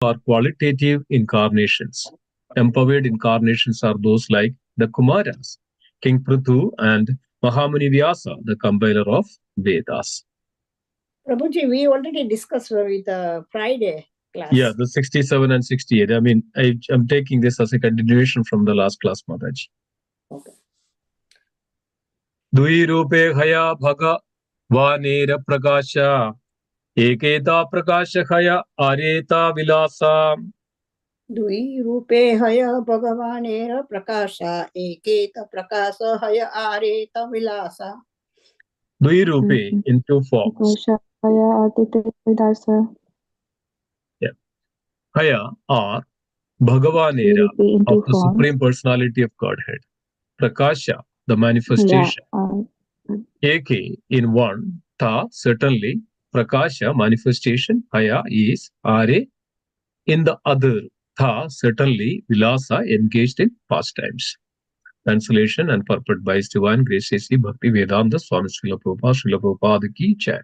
are qualitative incarnations. Empowered incarnations are those like the Kumaras, King Prithu, and Mahamuni Vyasa, the compiler of Vedas. Prabhuji, we already discussed with the Friday class. Yeah, the 67 and 68. I mean, I'm taking this as a continuation from the last class, Mataji. Okay. Dui rupe haya bhaga vanera prakasha eketa prakasha haya areta vilasa. Dui rupe haya bhagavanera prakasha eketa prakasa haya areta vilasa. Dui rupe in two forms. Yeah. Haya are Bhagavanera of the Supreme Personality of Godhead. Prakasha, the manifestation. Eke in one, Tha certainly, Prakasha manifestation, Haya is Are in the other, Tha certainly, Vilasa engaged in pastimes. Translation and purport by His Divine Grace A.C. Bhakti Vedanta Swami Srila Prabhupada Ki Jai.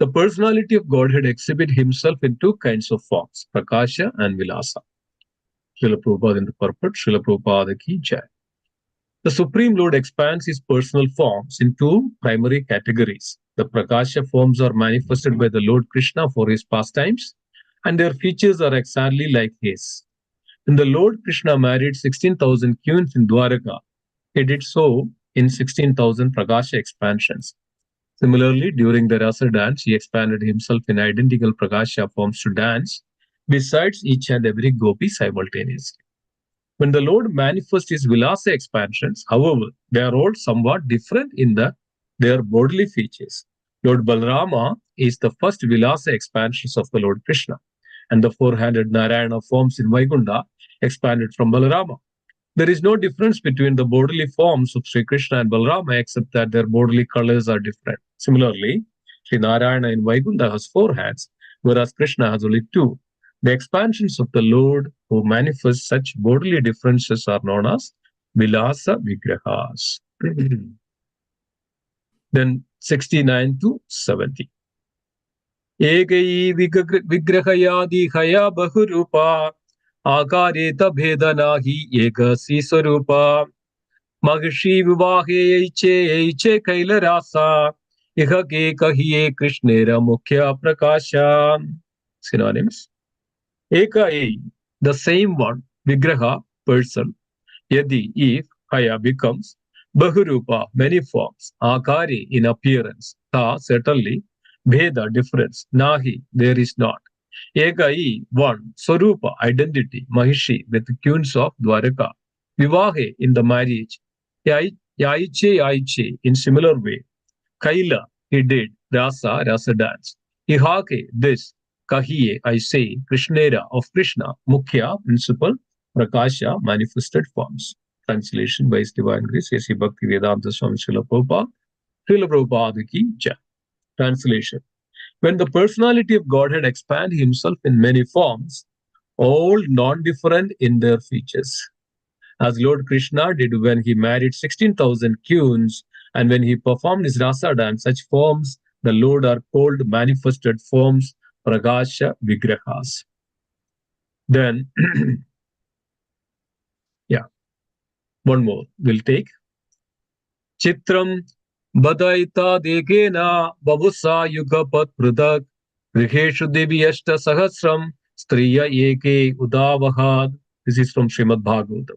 The personality of Godhead exhibit himself in two kinds of forms, Prakasha and Vilasa. Srila Prabhupada in the purport, Srila Prabhupada Ki Jai. The Supreme Lord expands his personal forms into primary categories. The Prakasha forms are manifested by the Lord Krishna for his pastimes, and their features are exactly like his. When the Lord Krishna married 16,000 queens in Dwaraka, he did so in 16,000 Prakasha expansions. Similarly, during the Rasa dance, he expanded himself in identical Prakasha forms to dance, besides each and every gopi simultaneously. When the Lord manifests his Vilasa expansions, however, they are all somewhat different in their bodily features. Lord Balarama is the first Vilasa expansions of the Lord Krishna, and the four-handed Narayana forms in Vaikuntha expanded from Balarama. There is no difference between the bodily forms of Sri Krishna and Balarama except that their bodily colors are different. Similarly, Sri Narayana in Vaikuntha has four hands, whereas Krishna has only two. The expansions of the Lord who manifest such bodily differences are known as Vilasa Vigrahas. Then 69 to 70. Egai Vigrahayadi Haya Bahurupa Akareta Bhedanahi Egasi Swarupa Mahrishi Vivahe Eiche Kaila Rasa Ihake Kahiye Krishnera Mukhya Prakasha. Synonyms. Eka E, the same one, Vigraha, person. Yadi, if, Haya becomes, Bahurupa, many forms, Akari, in appearance, Ta, certainly, Bheda, difference, Nahi, there is not. Eka E, one, Swarupa, identity, Mahishi, with the queens of Dwaraka. Vivahe, in the marriage. Yaiche, in similar way. Kaila, he did, Rasa dance. Ihake, this. Kahiye, I say, Krishnera of Krishna, Mukhya, principal, Prakasha, manifested forms. Translation by His Divine Grace, A.C. Bhakti Vedanta Swami Srila Prabhupada Ki Jai. Translation. When the personality of Godhead expands himself in many forms, all non-different in their features, as Lord Krishna did when he married 16,000 queens and when he performed his rasa dance, such forms the Lord are called manifested forms, Prakasha Vigrahas. Then, yeah, one more we'll take. Chitram Badaita Dekena Babusa Yugapat Prudak Griheshu Devi Ashta Sahasram Striya Eke Udavahad. This is from Srimad Bhagavatam.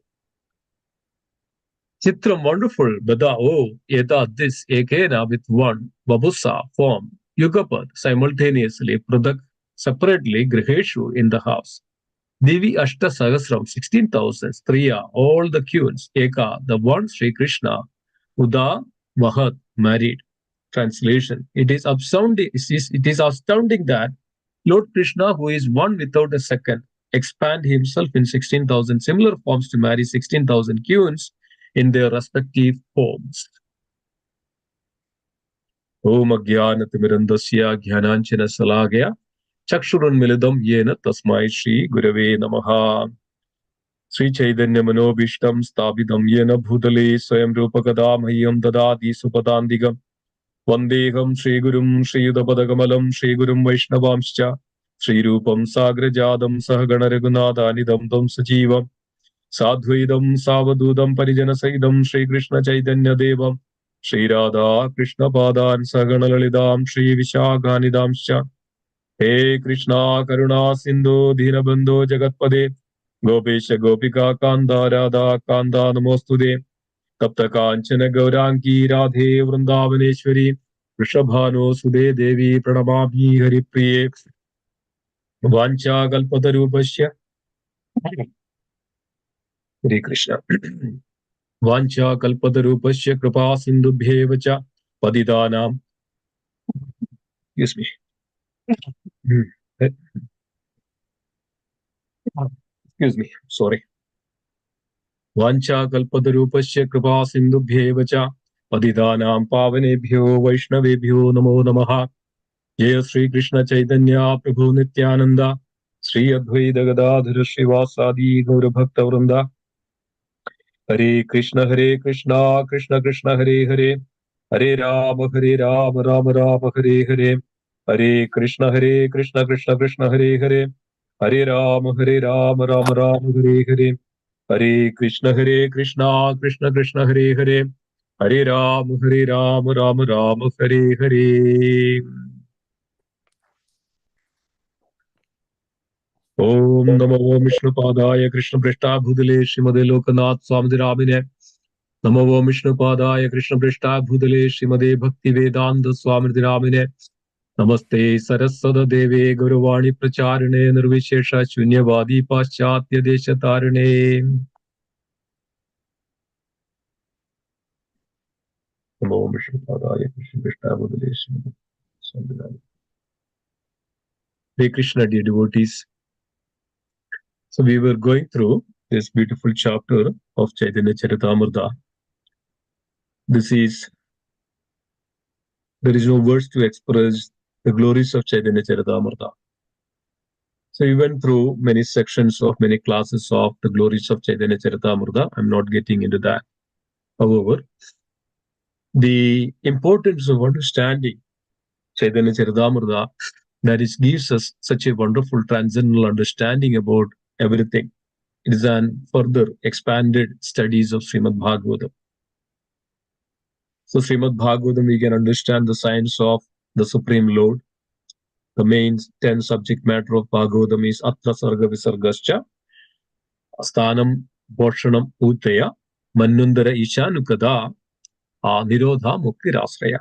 Chitram, wonderful, Bada, oh, Eta, this, Ekena, with one, Babusa, form, Yugapad, simultaneously, Pradak, separately, Griheshu, in the house. Devi Ashta Sahasram, 16,000, Striya, all the queens, Eka, the one, Sri Krishna, Uda, Vahat, married. Translation. It is astounding that Lord Krishna, who is one without a second, expand himself in 16,000 similar forms to marry 16,000 queens in their respective homes. Om Ajnanatimirandasya Jnananjana Salagaya Chakshurunmilidam Yena Tasmai Shri Gurave Namaha. Sri Chaitanya Manobishtam Stabidam Yena Bhutale Swayam Rupakadam Hayam Dadadi Supadandigam Vandeham Sri Gurum Sri Yudapadakamalam Sri Gurum Vaishnavamscha Srirupam Sagrajadam Sahagana Raghunathanidam Tam Sajivam Sadhvaidam Savadudam Parijana Saidam Sri Krishna Chaitanya Devam Sri Radha Krishna Padan Sahagana Lalidam Sri Vishakhanidamscha He Krishna Karuna Sindhu Dhinabandhu Jagatpade Gopesha Gopika Kanda Radha Kanda Namostude Tapta Kanchana Gaurangi Radhe Vrindavaneshwari Vrishabhano Sude Devi Pranamabhi Haripriye Vancha Kalpatarupasya Hare Krishna Vancha Kalpatarupasya Kripa Sindhubhyeva cha Paditanam excuse me excuse me sorry Vancha Kalpatarupasya Kripa Sindhubhyeva cha Paditanam Pavanebhyo Vaishnavebhyo Namo Namaha Jaya Sri Krishna Chaitanya Prabhu Nityananda Sri Advaita Gadadhara Srivasadi Gaura Bhakta Vrinda Hare Krishna Krishna Krishna Hare Hare Hare Rama Rama Rama Hare Hare Hare Krishna Krishna Krishna Hare Hare Hare Rama Rama Rama Hare Hare Hare Krishna Krishna Krishna Hare Hare Hare Rama Rama Rama Hare Hare Om Namo Vishnupadaya Krishna Prishta Bhudale Srimade Lokanath Swami Ramine Namo Vishnupadaya Krishna Prishta Bhudale Srimade Bhakti Vedanta Swami Ramine Namaste Saraswada Deve Guruvani Pracharine Nirvishesha Shunyavadi Paschatya Deshatarine Namo Vishnupadaya Krishna Prishta Bhudale Srimade Swami Ramine Hare Krishna, dear devotees. So we were going through this beautiful chapter of Chaitanya Charitamrita. There is no words to express the glories of Chaitanya Charitamrita. So we went through many sections of many classes of the glories of Chaitanya Charitamrita. I'm not getting into that. However, the importance of understanding Chaitanya Charitamrita, that it gives us such a wonderful transcendental understanding about everything. It is an further expanded studies of Srimad Bhagavatam. So Srimad Bhagavatam, we can understand the science of the Supreme Lord. The main 10 subject matter of Bhagavatam is Atra Sarga Visargascha, Sthanam Bhorshanam Utaya, Manundara Ishanukada, Nirodha Mukti Rasraya.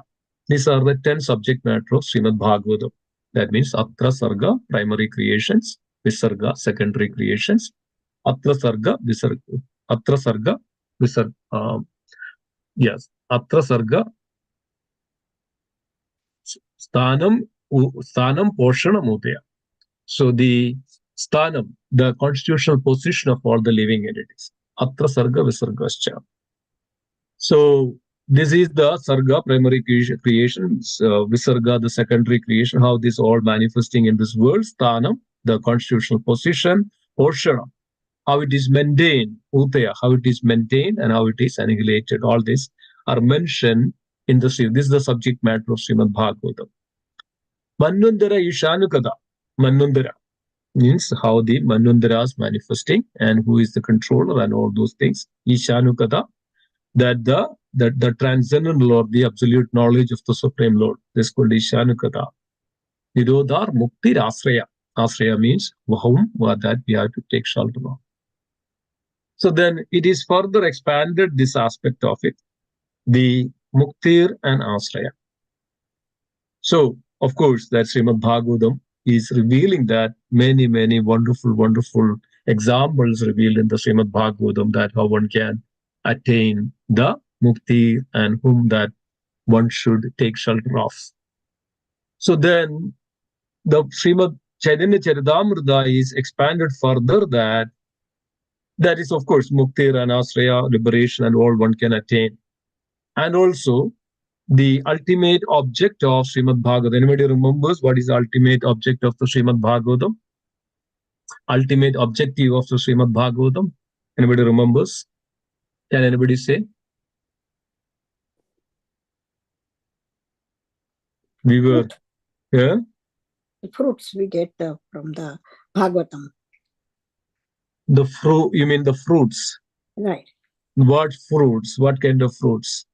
These are the 10 subject matter of Srimad Bhagavatam. That means Atra Sarga, primary creations, Visarga, secondary creations, Atra Sarga, Visarga, Atra Sarga, Visarga, yes, Atra Sarga, Sthanam Porshanam Udaya. So the Sthanam, the constitutional position of all the living entities. Atra Sarga Visargascha. So this is the Sarga, primary creation, Visarga, the secondary creation, how this all manifesting in this world. Sthanam, the constitutional position. Porshana, how it is maintained. Udaya, how it is maintained and how it is annihilated. All this are mentioned in the Srimad. This is the subject matter of Srimad Bhagavatam. Manundara Ishanukada. Manundara means how the Manundara is manifesting and who is the controller and all those things. Ishanukada, that the transcendental or the absolute knowledge of the Supreme Lord. This is called Ishanukada. Nirodhar Mukti Asraya. Asraya means whom that we have to take shelter of. So then it is further expanded this aspect of it, the Muktir and Asraya. So, of course, that Srimad Bhagavatam is revealing that many wonderful examples revealed in the Srimad Bhagavatam that how one can attain the mukti and whom that one should take shelter of. So then the Srimad Chaitanya Charitamrita is expanded further that is, of course, mukti and asraya, liberation and all one can attain. And also the ultimate object of Srimad Bhagavatam. Anybody remembers what is the ultimate object of the Srimad Bhagavatam? Ultimate objective of the Srimad Bhagavatam? Anybody remembers? Can anybody say? We were, yeah? fruits we get from the Bhagavatam. The fruit, you mean the fruits? Right. What fruits? What kind of fruits?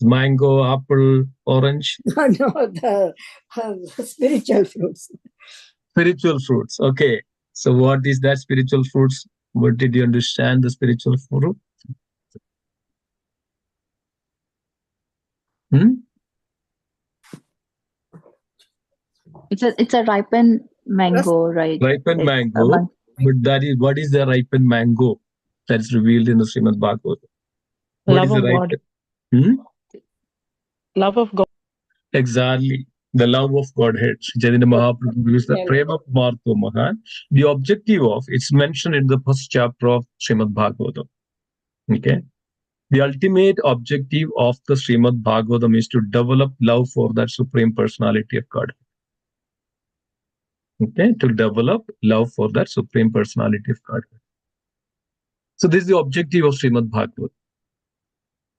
Mango, apple, orange? No, the spiritual fruits. Spiritual fruits. Okay. So what is that spiritual fruits? What did you understand the spiritual fruit? It's a ripened mango, right? Ripened mango. But that is, what is the ripened mango that's revealed in the Srimad Bhagavatam? What is the ripened? Love of God. Exactly. The love of Godhead. Chaitanya Mahaprabhu is the Prema Marto Mahan. The objective of it's mentioned in the first chapter of Srimad Bhagavatam. Okay. The ultimate objective of the Srimad Bhagavatam is to develop love for that Supreme Personality of God. Okay, to develop love for that Supreme Personality of God. So this is the objective of Srimad Bhagavatam.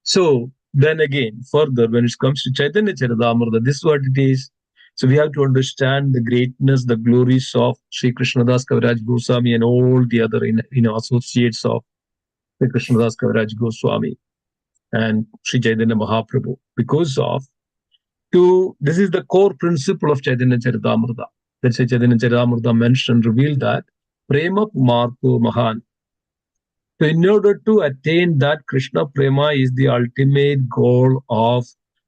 So then again, further, when it comes to Chaitanya Charitamrita, this is what it is. So we have to understand the greatness, the glories of Sri Krishnadas Kaviraj Goswami and all the other associates of Sri Krishnadas Kaviraj Goswami and Sri Chaitanya Mahaprabhu. Because of this is the core principle of Chaitanya Charitamrita. That Chaitanya Charitamrita mentioned, revealed that Prema Marko Mahan. So in order to attain that, Krishna Prema is the ultimate goal of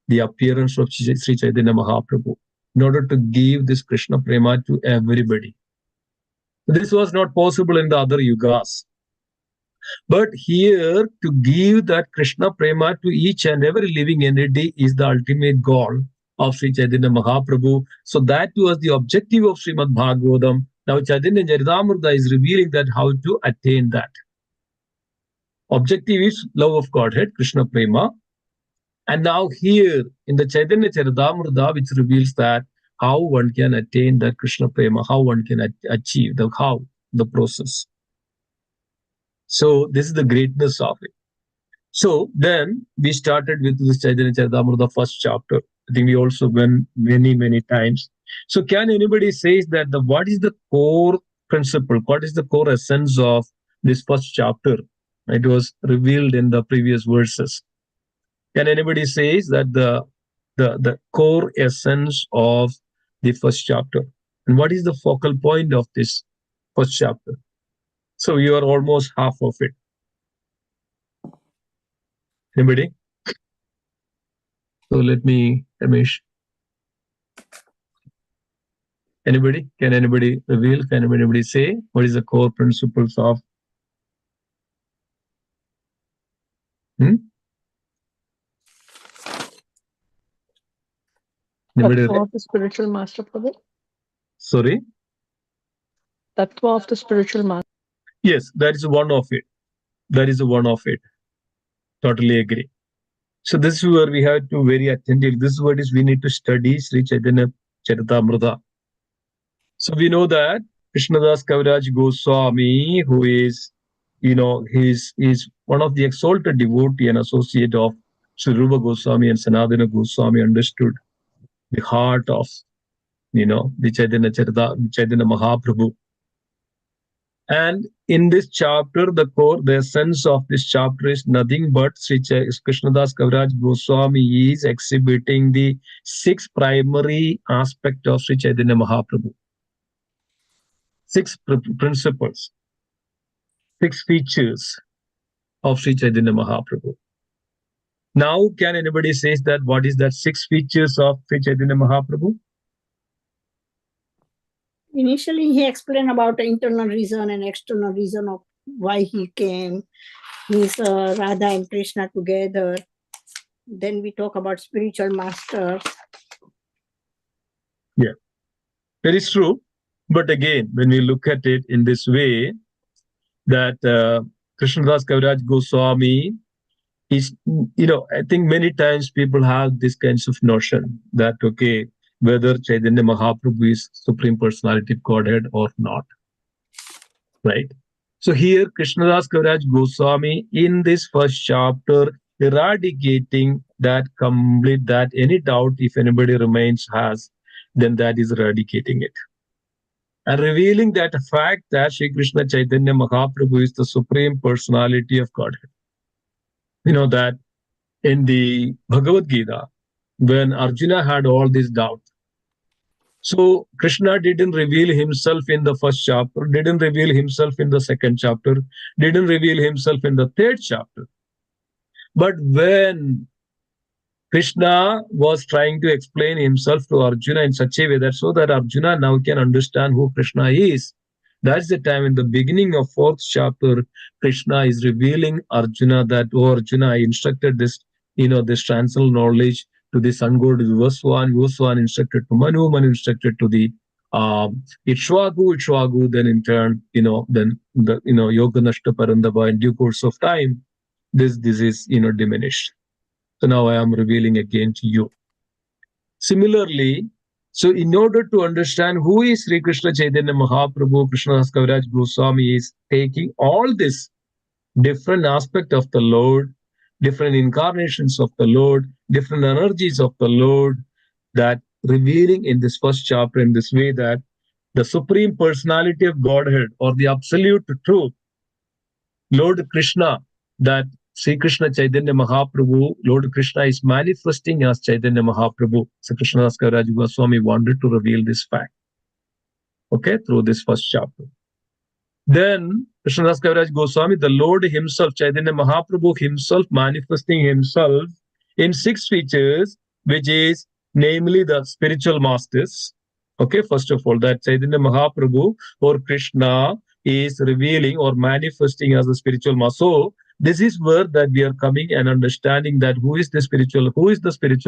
the appearance of Sri Chaitanya Mahaprabhu. In order to give this Krishna Prema to everybody. This was not possible in the other yugas. But here, to give that Krishna Prema to each and every living entity is the ultimate goal of Sri Chaitanya Mahaprabhu. So that was the objective of Srimad Bhagavatam. Now Chaitanya Charitamrita is revealing that how to attain that. Objective is love of Godhead, Krishna Prema. And now here in the Chaitanya Charitamrita, which reveals that how one can attain that Krishna Prema, how one can achieve the process. So this is the greatness of it. So then we started with this Chaitanya Charitamrita first chapter. I think we also went many times. So can anybody say that what is the core principle? What is the core essence of this first chapter? It was revealed in the previous verses. Can anybody say that the core essence of the first chapter? And what is the focal point of this first chapter? So you are almost half of it. Anybody? So let me, Ramesh. Anybody? Can anybody reveal? Can anybody say what is the core principles of? Tattva of the spiritual master, Prabhu. Sorry? Tattva of the spiritual master. Yes, that is one of it. That is one of it. Totally agree. So this is where we have to very attentive. This is what is we need to study Sri Chaitanya Charitamrita. So we know that Krishnadas Kaviraj Goswami, who is, he's one of the exalted devotee and associate of Sri Rupa Goswami and Sanatana Goswami, understood the heart of, the Chaitanya Mahaprabhu. And in this chapter, the essence of this chapter is nothing but Sri Krishnadas Kaviraj Goswami is exhibiting the 6 primary aspects of Sri Chaitanya Mahaprabhu. 6 principles, 6 features of Sri Chaitanya Mahaprabhu. Now, can anybody say that what is that 6 features of Sri Chaitanya Mahaprabhu? Initially, he explained about the internal reason and external reason of why he came. He's Radha and Krishna together. Then we talk about spiritual masters. Yeah, that is true. But again, when we look at it in this way, that Krishnadas Kaviraj Goswami is, I think many times people have this kinds of notion that, okay, whether Chaitanya Mahaprabhu is Supreme Personality of Godhead or not, right? So here, Krishnadas Kaviraj Goswami in this first chapter, eradicating that any doubt if anybody remains has, then that is eradicating it. and revealing that fact that Sri Krishna Chaitanya Mahaprabhu is the Supreme Personality of Godhead. You know that in the Bhagavad Gita, when Arjuna had all this doubt, so Krishna didn't reveal himself in the first chapter, didn't reveal himself in the second chapter, didn't reveal himself in the third chapter. But when Krishna was trying to explain himself to Arjuna in such a way that so that Arjuna now can understand who Krishna is. That's the time in the beginning of fourth chapter, Krishna is revealing Arjuna that, oh Arjuna, I instructed this, this transcendental knowledge to the sun god Vivaswan, Vivaswan instructed to Manu, Manu instructed to the Ikshwaku, then in turn, then the Yoga Nashta Parandava in due course of time, this is diminished. So now I am revealing again to you. Similarly, so in order to understand who is Sri Krishna Chaitanya Mahaprabhu, Krishnadas Kaviraj Goswami is taking all this different aspect of the Lord, different incarnations of the Lord, different energies of the Lord, that revealing in this first chapter in this way that the Supreme Personality of Godhead or the Absolute Truth, Lord Krishna, that Sri Krishna Chaitanya Mahaprabhu, Lord Krishna is manifesting as Chaitanya Mahaprabhu. So Krishnadas Kaviraj Goswami wanted to reveal this fact, okay, through this first chapter. Then Krishnadas Kaviraj Goswami, the Lord himself, Chaitanya Mahaprabhu himself, manifesting himself in 6 features, which is namely the spiritual masters. Okay, first of all, that Chaitanya Mahaprabhu or Krishna is revealing or manifesting as a spiritual master. So this is where that we are coming and understanding that who is the spiritual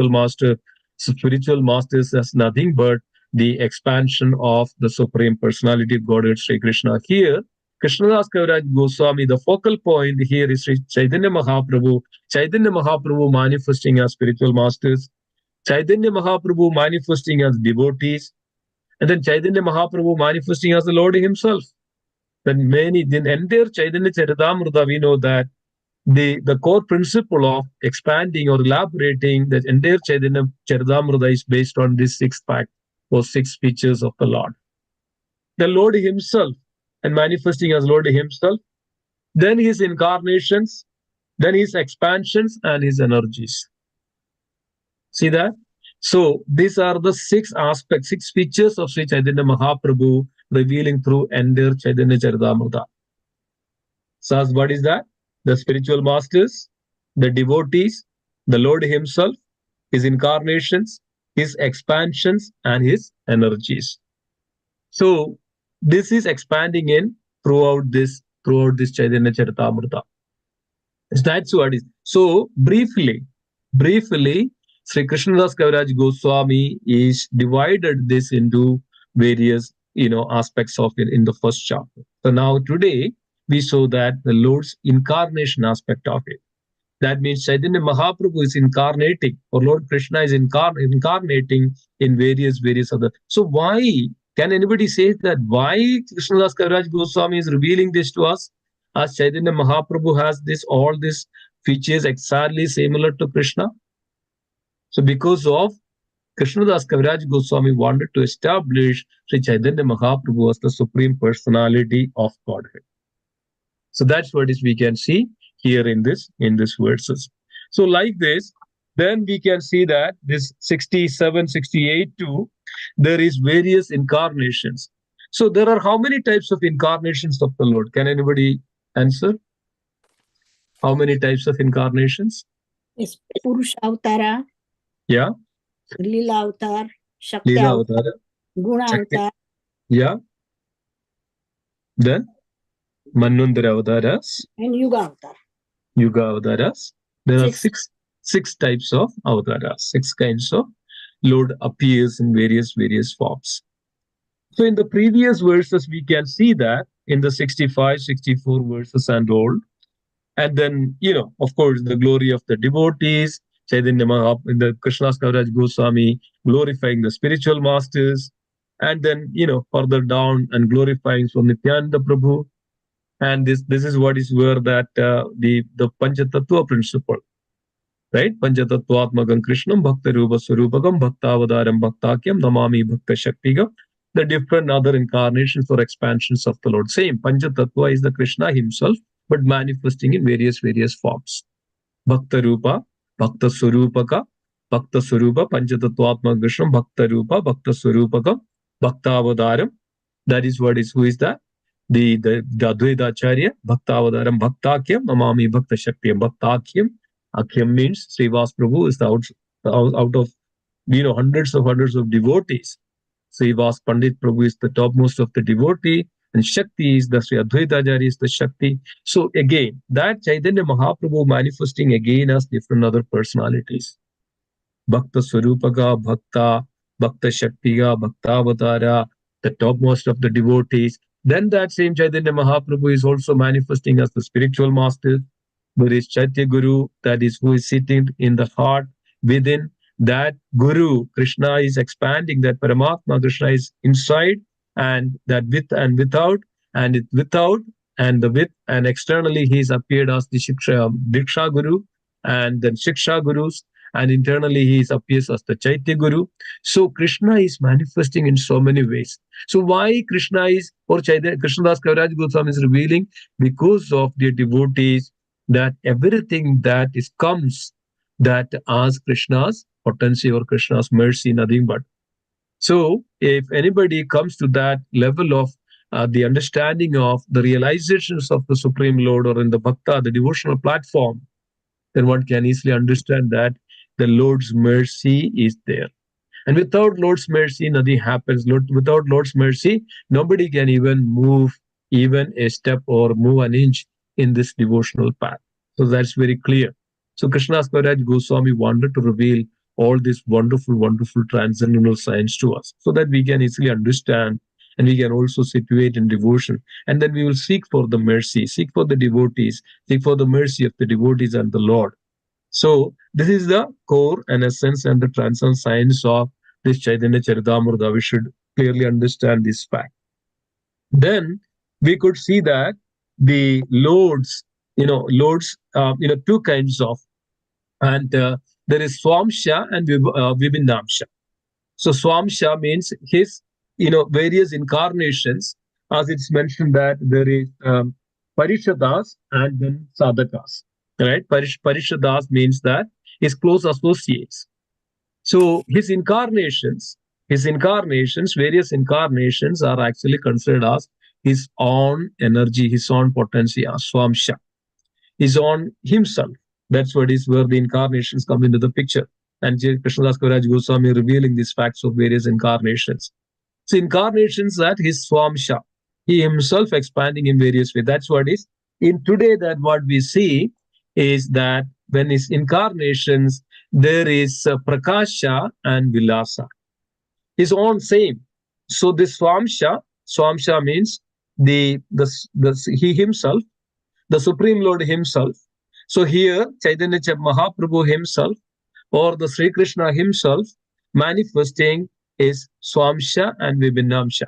master. So spiritual masters as nothing but the expansion of the Supreme Personality of Godhead, Sri Krishna. Here, Krishnadas Kaviraj Goswami, the focal point here is Sri Chaitanya Mahaprabhu. Chaitanya Mahaprabhu manifesting as spiritual masters, Chaitanya Mahaprabhu manifesting as devotees, and then Chaitanya Mahaprabhu manifesting as the Lord himself. Then the entire Chaitanya Charitamrita, we know that the core principle of expanding or elaborating the entire Chaitanya Charitamrita is based on this 6 fact or 6 features of the Lord. The Lord himself and manifesting as Lord himself, then his incarnations, then his expansions and his energies. See that? So these are the 6 aspects, 6 features of Sri Chaitanya Mahaprabhu revealing through entire Chaitanya Charitamrita. So what is that? The spiritual masters, the devotees, the Lord himself, his incarnations, his expansions, and his energies. So this is expanding in throughout this Chaitanya Charitamrita. That's what it is. So briefly, Sri Krishnadas Kaviraj Goswami is divided this into various aspects of it in the first chapter. So now today we saw that the Lord's incarnation aspect of it. That means Chaitanya Mahaprabhu is incarnating, or Lord Krishna is incarnating in various other. So why can anybody say that why Krishnadas Kaviraj Goswami is revealing this to us? As Chaitanya Mahaprabhu has all these features exactly similar to Krishna. So because of Krishnadas Kaviraj Goswami wanted to establish Sri Chaitanya Mahaprabhu as the Supreme Personality of Godhead. So that's what is we can see here in this verses. So like this, then we can see that this 67, 68 too, there is various incarnations. So there are how many types of incarnations of the Lord? Can anybody answer? How many types of incarnations? Yes, Purusha Avtara. Yeah. Lila Avatar, Shakti Leela Avatar, Avatar. Guna Shakti. Avatar. Yeah. Then Manvantara Avataras. And Yuga Avatar. Yuga Avataras. There are 6. six types of Avataras, 6 kinds of Lord appears in various forms. So in the previous verses, we can see that in the 65, 64 verses and all. And then, of course, the glory of the devotees, Chaitanya Mahaprabhu, in the Krishnadas Kaviraj Goswami, glorifying the spiritual masters. And then, further down and glorifying Nityananda Prabhu. And this is what is where that the Panchatattva principle, right? Panchatattvatmakam Krishnam Bhakta Rupa Swarupakam Bhaktavadaram Bhaktakyam Namami Bhakta Shaktigam the different other incarnations or expansions of the Lord. Same, Panchatattva is the Krishna himself, but manifesting in various forms. Bhakta Rupa, Bhakta Surupaka, Bhakta Surupa, Panchatattvatma Krishna, Bhakta Rupa, Bhakta Surupaka, Bhakta Avadaram. That is what is, who is that? The Advaita Acharya, Bhakta Avadaram, Bhaktakyam, Namami Bhakta Shaktiyam, Bhaktakyam. Akyam means Srivas Prabhu is the out of hundreds of devotees. Srivas Pandit Prabhu is the topmost of the devotee, and Shakti is the Sri Advaita Acharya is the Shakti. So again, that Chaitanya Mahaprabhu manifesting again as different other personalities. Bhakta Swarupaka, Bhakta Shaktiga, Bhakta Avatara, the topmost of the devotees. Then that same Chaitanya Mahaprabhu is also manifesting as the spiritual master. There is Chaitya Guru, that is who is sitting in the heart within. That Guru, Krishna is expanding, that Paramatma, Krishna is inside, and that with and without, and it without, and the with, and externally he is appeared as the Diksha Guru, and then Shiksha Gurus, and internally he appears as the Chaitya Guru. So Krishna is manifesting in so many ways. So why Krishna is, or Krishnadas Kaviraj Goswami is revealing? Because of their devotees, that everything that is comes that as Krishna's potency or Krishna's mercy, nothing but. So if anybody comes to that level of the understanding of the realizations of the Supreme Lord, or in the Bhakta, the devotional platform, then one can easily understand that the Lord's mercy is there. And without Lord's mercy, nothing happens. Without Lord's mercy, nobody can even move even a step or move an inch in this devotional path. So that's very clear. So Krishnadas Kaviraj Goswami wanted to reveal all this wonderful, wonderful transcendental science to us, so that we can easily understand, and we can also situate in devotion. And then we will seek for the mercy, seek for the devotees, seek for the mercy of the devotees and the Lord. So this is the core and essence and the transcendent science of this Chaitanya Charitamrita. We should clearly understand this fact. Then we could see that the Lord's, two kinds of, and there is Swamsha and Vibindamsha. So Swamsha means his, various incarnations, as it's mentioned that there is Parishadas and then Sadhakas. Right? Parishadas means that his close associates. So his incarnations, various incarnations are actually considered as his own energy, his own potency, Swamsha, his own himself. That's what is where the incarnations come into the picture. And Krishnadas Kaviraj Goswami revealing these facts of various incarnations. So incarnations that his Swamsha, he himself expanding in various ways. That's what is in today, that what we see is that when his incarnations, there is Prakasha and Vilasa. His own same. So this Swamsha means the he himself, the Supreme Lord himself. So here Chaitanya Mahaprabhu himself, or the Sri Krishna himself, manifesting is Swamsha and Vibindamsha.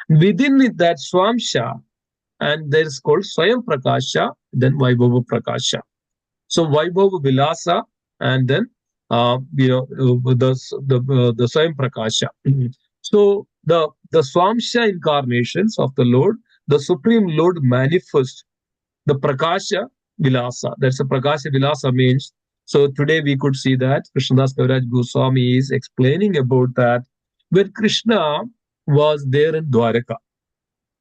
Within that Swamsha, and there is called Swayam Prakasha, then Vaibhava Prakasha. So Vaibhava Vilasa, and then the Swayam Prakasha. So the Swamsha incarnations of the Lord, the Supreme Lord manifest the Prakasha Vilasa. That's a Prakasha Vilasa means. So today we could see that Krishnadas Kaviraj Goswami is explaining about that when Krishna was there in Dwaraka,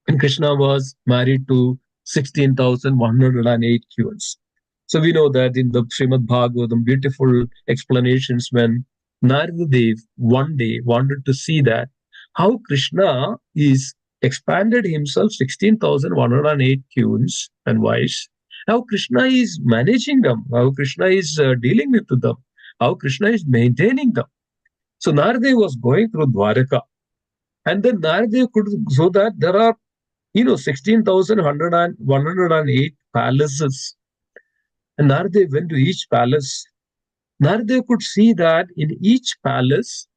and Krishna was married to 16,108 queens. So we know that in the Srimad Bhagavatam, beautiful explanations when Narada Dev one day wanted to see that how Krishna is expanded himself 16,108 queens and wives, how Krishna is managing them, how Krishna is dealing with them, how Krishna is maintaining them. So Narada was going through Dwaraka, and then Narada could, so that there are 16,108 palaces. And Narada went to each palace. Narada could see that in each palace,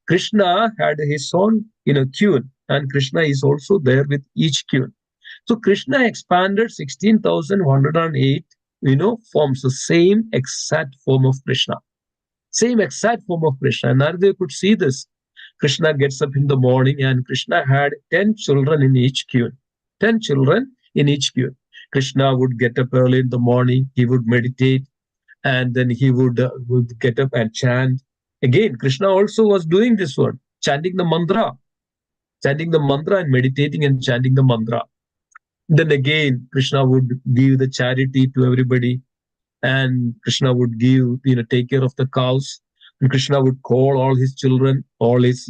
Krishna had his own, queen, and Krishna is also there with each queen. So Krishna expanded 16,108, forms, the same exact form of Krishna. Same exact form of Krishna. And Narada could see this. Krishna gets up in the morning, and Krishna had 10 children in each queue. 10 children in each queue. Krishna would get up early in the morning, he would meditate, and then he would get up and chant. Again, Krishna also was doing this one, chanting the mantra, and meditating and chanting the mantra. Then again, Krishna would give the charity to everybody, and Krishna would take care of the cows, and Krishna would call all his children, all his,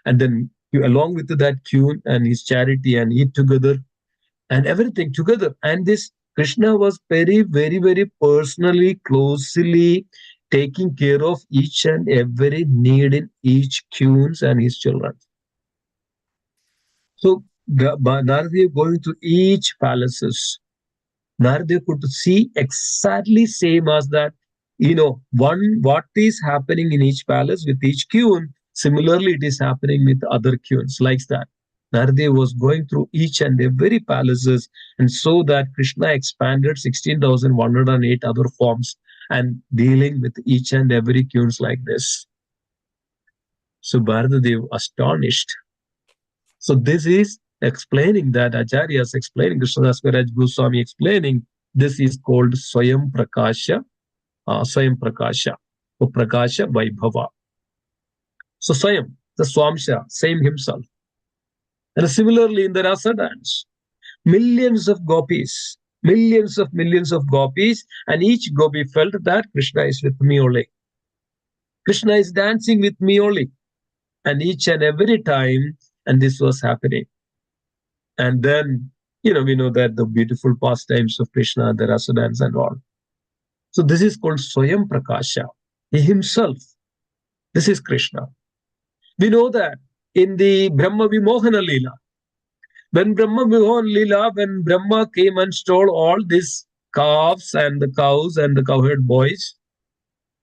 and then along with that tune and his charity, and eat together and everything together. And this Krishna was very, very, very personally, closely taking care of each and every need in each tunes and his children. So Narada going to each palaces, Narada could see exactly same as that, what is happening in each palace with each queen. Similarly, it is happening with other queens, like that. Narada was going through each and every palaces, and so that Krishna expanded 16,108 other forms and dealing with each and every queens like this. So Bharadadev astonished. So this is explaining that Acharya is explaining, Krishnadas Kaviraj Goswami explaining, this is called Swayam Prakasha, or Prakasha Vaibhava. So Swayam, the Swamsha, same himself. And similarly in the Rasa dance, millions of gopis, millions of gopis, and each gopi felt that Krishna is with me only. Krishna is dancing with me only. And each and every time, and this was happening. And then, we know that the beautiful pastimes of Krishna, the Rasa dance and all. So this is called Swayam Prakasha. He himself, this is Krishna. We know that in the Brahma Vimohana Leela, when Brahma came and stole all these calves and the cows and the cowherd boys,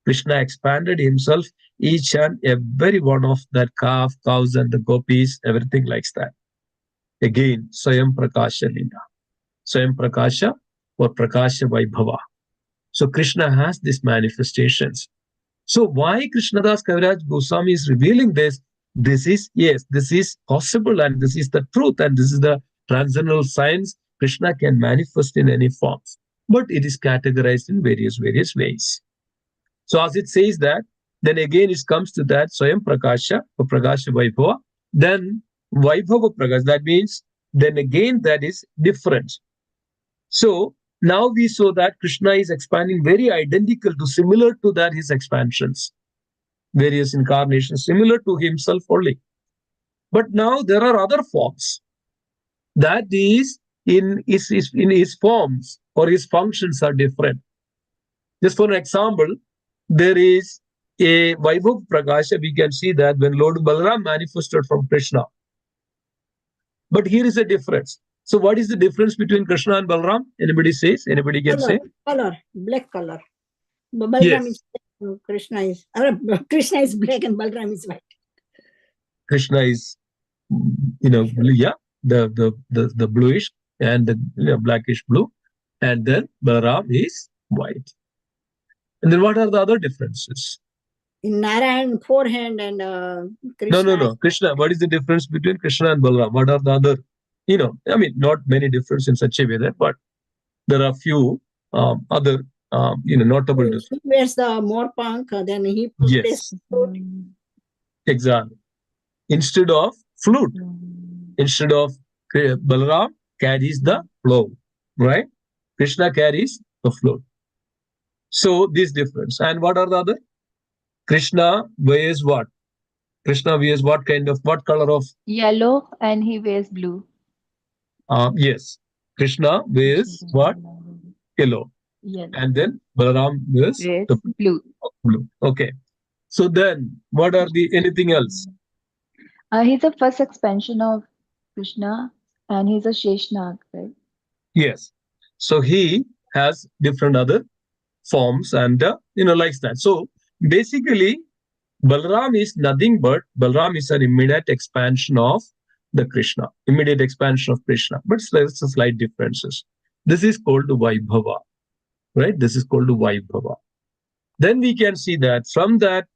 Krishna expanded himself, each and every one of that calf, cows and the gopis, everything like that. Again, Swayam Prakasha Leela. Swayam Prakasha or Prakasha Vaibhava. So Krishna has these manifestations. So why Krishnadas Kaviraj Goswami is revealing this? This is possible, and this is the truth, and this is the transcendental science. Krishna can manifest in any forms, but it is categorized in various ways. So as it says that, then again it comes to that Swayam Prakasha or Prakasha Vaibhava, then Vaibhava Prakash, that means then again that is different. So now we saw that Krishna is expanding very identical to, similar to that his expansions, various incarnations, similar to himself only. But now there are other forms that is in his forms or his functions are different. Just for an example, there is a Vaibhav Prakasha, we can see that when Lord Balaram manifested from Krishna. But here is a difference. So what is the difference between Krishna and Balaram? Anybody says? Anybody can say? Color, black color. Balaram is Krishna is black and Balaram is white. Krishna is, the bluish and the blackish blue, and then Balaram is white. And then what are the other differences? In Narayan, forehand and Krishna. No. Krishna, what is the difference between Krishna and Balaram? What are the other, not many differences in such a way that, but there are few other, notable differences. He wears the more punk, then he plays flute. Exactly. Instead of flute, instead of Balaram carries the plow, right? Krishna carries the flute. So this difference. And what are the other? Krishna wears what? Krishna wears what color of? Yellow, and he wears blue. Yes. Krishna wears what? Yellow. And then Balaram wears the blue. Okay. So then what are the anything else? He's the first expansion of Krishna, and he's a Sheshnag, right? Yes. So he has different other forms and like that. So basically Balaram is nothing but Balaram is an immediate expansion of the Krishna, immediate expansion of Krishna, but there's a slight differences. This is called Vaibhava, right? This is called Vaibhava. Then we can see that from that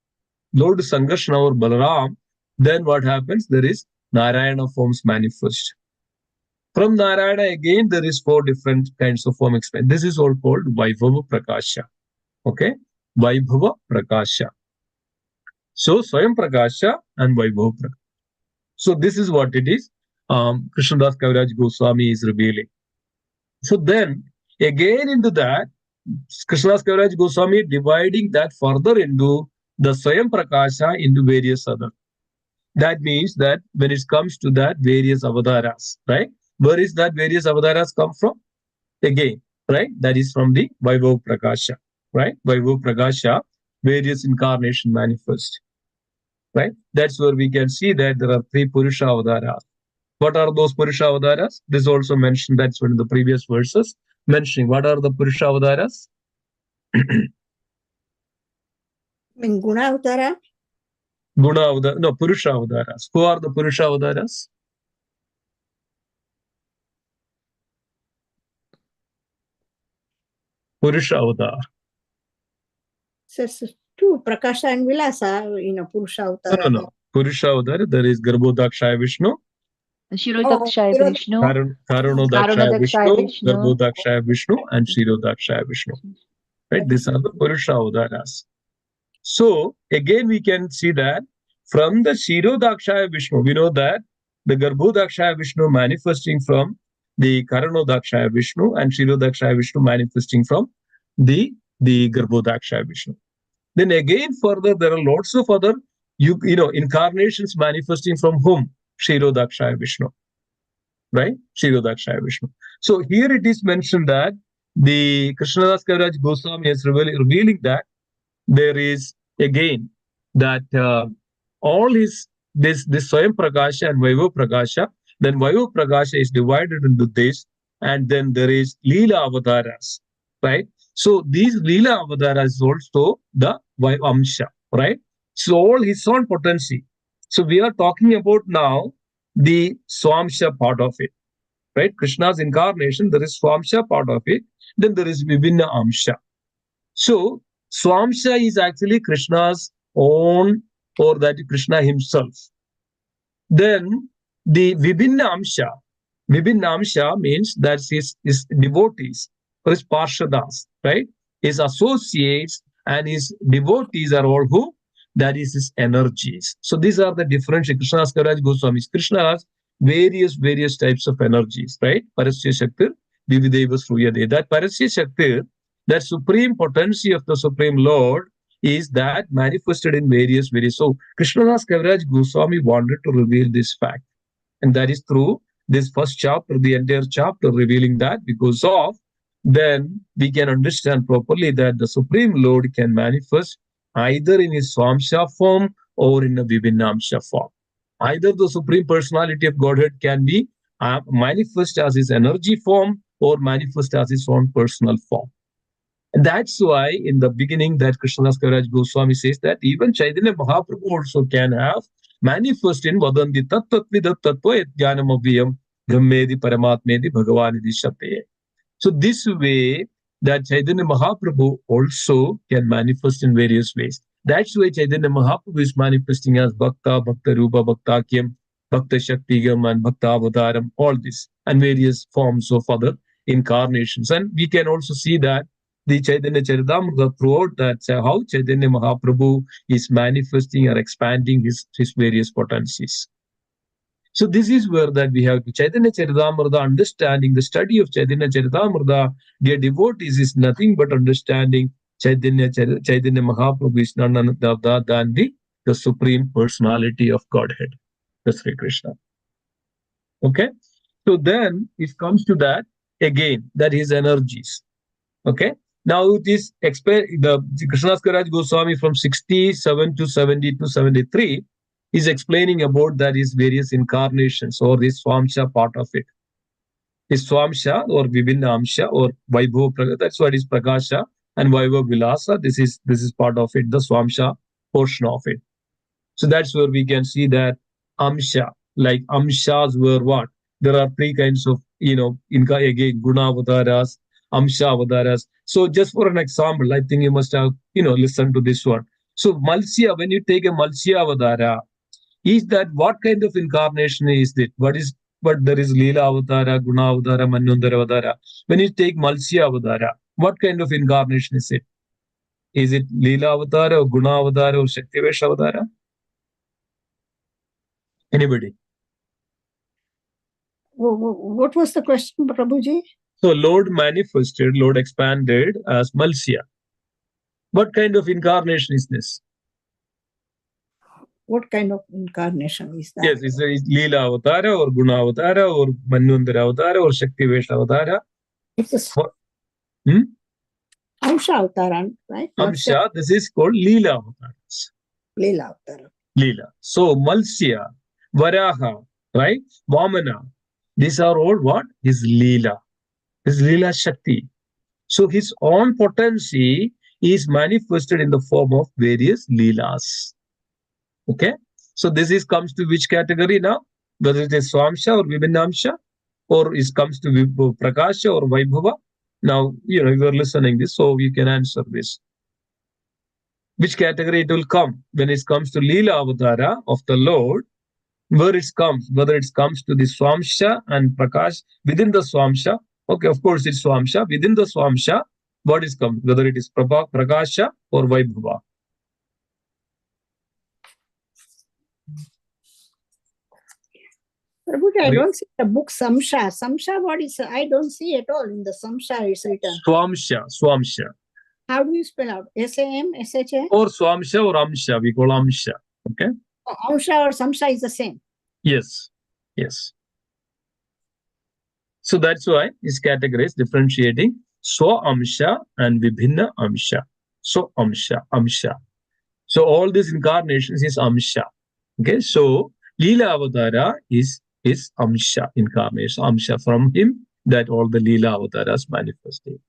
Lord Sangarsana or Balaram, Then what happens? There is Narayana forms manifest. From Narayana again, there is 4 different kinds of form explained. This is all called Vaibhava Prakasha. Okay? Vaibhava Prakasha. So, Swayam Prakasha and Vaibhava Prakasha. So, this is what it is. Krishnadas Kaviraj Goswami is revealing. So, then again into that, Krishnadas Kaviraj Goswami dividing that further into the Swayam Prakasha into various other. That means that when it comes to that various avataras, right? Where is that various avataras come from? Again, right? That is from the Vaibhava Prakasha, right? Vaibhava Prakasha, various incarnation manifest, right? That's where we can see that there are 3 Purusha avataras. What are those Purusha avataras? This also mentioned, that's one of the previous verses mentioning what are the Purusha avataras? Guna Avtara? Guna avataras, no, Purusha avataras. Who are the Purusha avataras? Purusha avatar. Says 2, Prakasha and Vilasa, Purusha Avtara. No. Purusha avatar, there is Garbhodakshaya Vishnu, Shirodakshaya Vishnu, Karanodakshaya Karanodakshaya Vishnu, Vishnu, Garbhodakshaya Vishnu, and Shirodakshaya Vishnu. Right? These are the Purusha avataras. So again, we can see that from the Shirodakshaya Vishnu, we know that the Garbhodakshaya Vishnu manifesting from the Karanodakshaya Vishnu and Shirodakshaya Vishnu manifesting from the Garbhodakshaya Vishnu. Then again, further, there are lots of other incarnations manifesting from whom? Shirodakshaya Vishnu. Right? Shirodakshaya Vishnu. So here it is mentioned that the Krishnadas Kaviraj Goswami is revealing that there is again that all his this Swayam Prakasha and Vaibhava Prakasha, then Vaibhava Prakasha is divided into this, and then there is Leela Avataras, right? So these Leela Avataras is also the Amsha, right? So all his own potency. So we are talking about now the Swamsha part of it, right? Krishna's incarnation, there is Swamsha part of it, then there is Vibhinna Amsha. So Swamsha is actually Krishna's own, or that Krishna himself. Then the Vibhinna Amsha means that his devotees or his Parshadas, right? His associates and his devotees are all who? That is his energies. So these are the different Krishna's Kaviraj Goswami's. Krishna has various types of energies, right? Parasya Shakti, Vivideva Sruyade. That Parasya Shakti, that supreme potency of the Supreme Lord, is that manifested in various. So Krishnadas Kaviraj Goswami wanted to reveal this fact. And that is through this first chapter, the entire chapter revealing that, because of then we can understand properly that the Supreme Lord can manifest either in his Swamsha form or in a Vibhinnamsha form. Either the Supreme Personality of Godhead can be manifest as his energy form or manifest as his own personal form. And that's why in the beginning that Krishnadas Kaviraj Goswami says that even Chaitanya Mahaprabhu also can have manifest in Vadanti Tattvatvidat Tattva Jnanamabhyam Brahmedi Paramatmedi Bhagavanidi Shabde. So this way that Chaitanya Mahaprabhu also can manifest in various ways. That's why Chaitanya Mahaprabhu is manifesting as Bhakta, Bhakta Rupa, Bhaktakyam, Bhakta Shaktigam, and Bhakta Avataram, all this, and various forms of other incarnations. And we can also see that the Chaitanya Charitamrita throughout that how Chaitanya Mahaprabhu is manifesting or expanding his various potencies. So this is where that we have Chaitanya Charitamrita, understanding the study of Chaitanya Charitamrita, dear devotees, is nothing but understanding Chaitanya Mahaprabhu is none other than the Supreme Personality of Godhead, the Sri Krishna. Okay, so then it comes to that again, that his energies. Okay, now this the Krishnadas Kaviraj Goswami from 67 to 70 to 73 is explaining about that his various incarnations or this Swamsha part of it. His Swamsha or Vibhinna Amsha or Vaibhava, that's what is Prakasha, and Vaibhava Vilasa, this is part of it, the Swamsha portion of it. So that's where we can see that Amsha, like Amshas were what? There are 3 kinds of, again, Guna Avataras, Amsha Avataras. So just for an example, I think you must have, listened to this one. So Malsya, when you take a Malsya Avatara, Is that what kind of incarnation is it? What there is Leela Avatara, Guna Avatara, Manvantara Avatara. When you take Malsya Avatara, what kind of incarnation is it? Is it Leela Avatara or Guna Avatara or Shaktivesh Avatara? Anybody? What was the question, Prabhuji? So Lord manifested, Lord expanded as Malsya. What kind of incarnation is this? What kind of incarnation is that? Yes, is it Leela Avatara or Guna Avatara or Manvantara Avatara or Shaktivesh Avatara? It's a Amsha Avtaran, right? Amsha, this is called Leela Avatars. Leela Avtaran. Leela. So Malsya, Varaha, right? Vamana. These are all what? His Leela. His Leela Shakti. So his own potency is manifested in the form of various Leelas. Okay? So this comes to which category now? Whether it is Swamsha or Vibhinnamsha, or it comes to Prakasha or Vaibhava. Now, you are listening this, so you can answer this. Which category it will come? When it comes to Leela Avatara of the Lord, where it comes, whether it comes to the Swamsha and Prakash, within the Swamsha, okay, of course it's Swamsha, within the Swamsha, what is come, whether it is Prakasha or Vaibhava. Prabhuji, I don't see the book Samsha. Samsha, what is? I don't see at all in the Samsha is written. Swamsha. How do you spell out? S-A-M-S-H-A? Or Swamsha or Amsha, we call Amsha. Okay? Amsha or Samsha is the same. Yes. So that's why this category is differentiating Swa Amsha and Vibhinna Amsha. So Amsha. So all these incarnations is Amsha. Okay, so Leela Avatara is Amsha incarnation, Amsha from him that all the Leela Avataras manifested.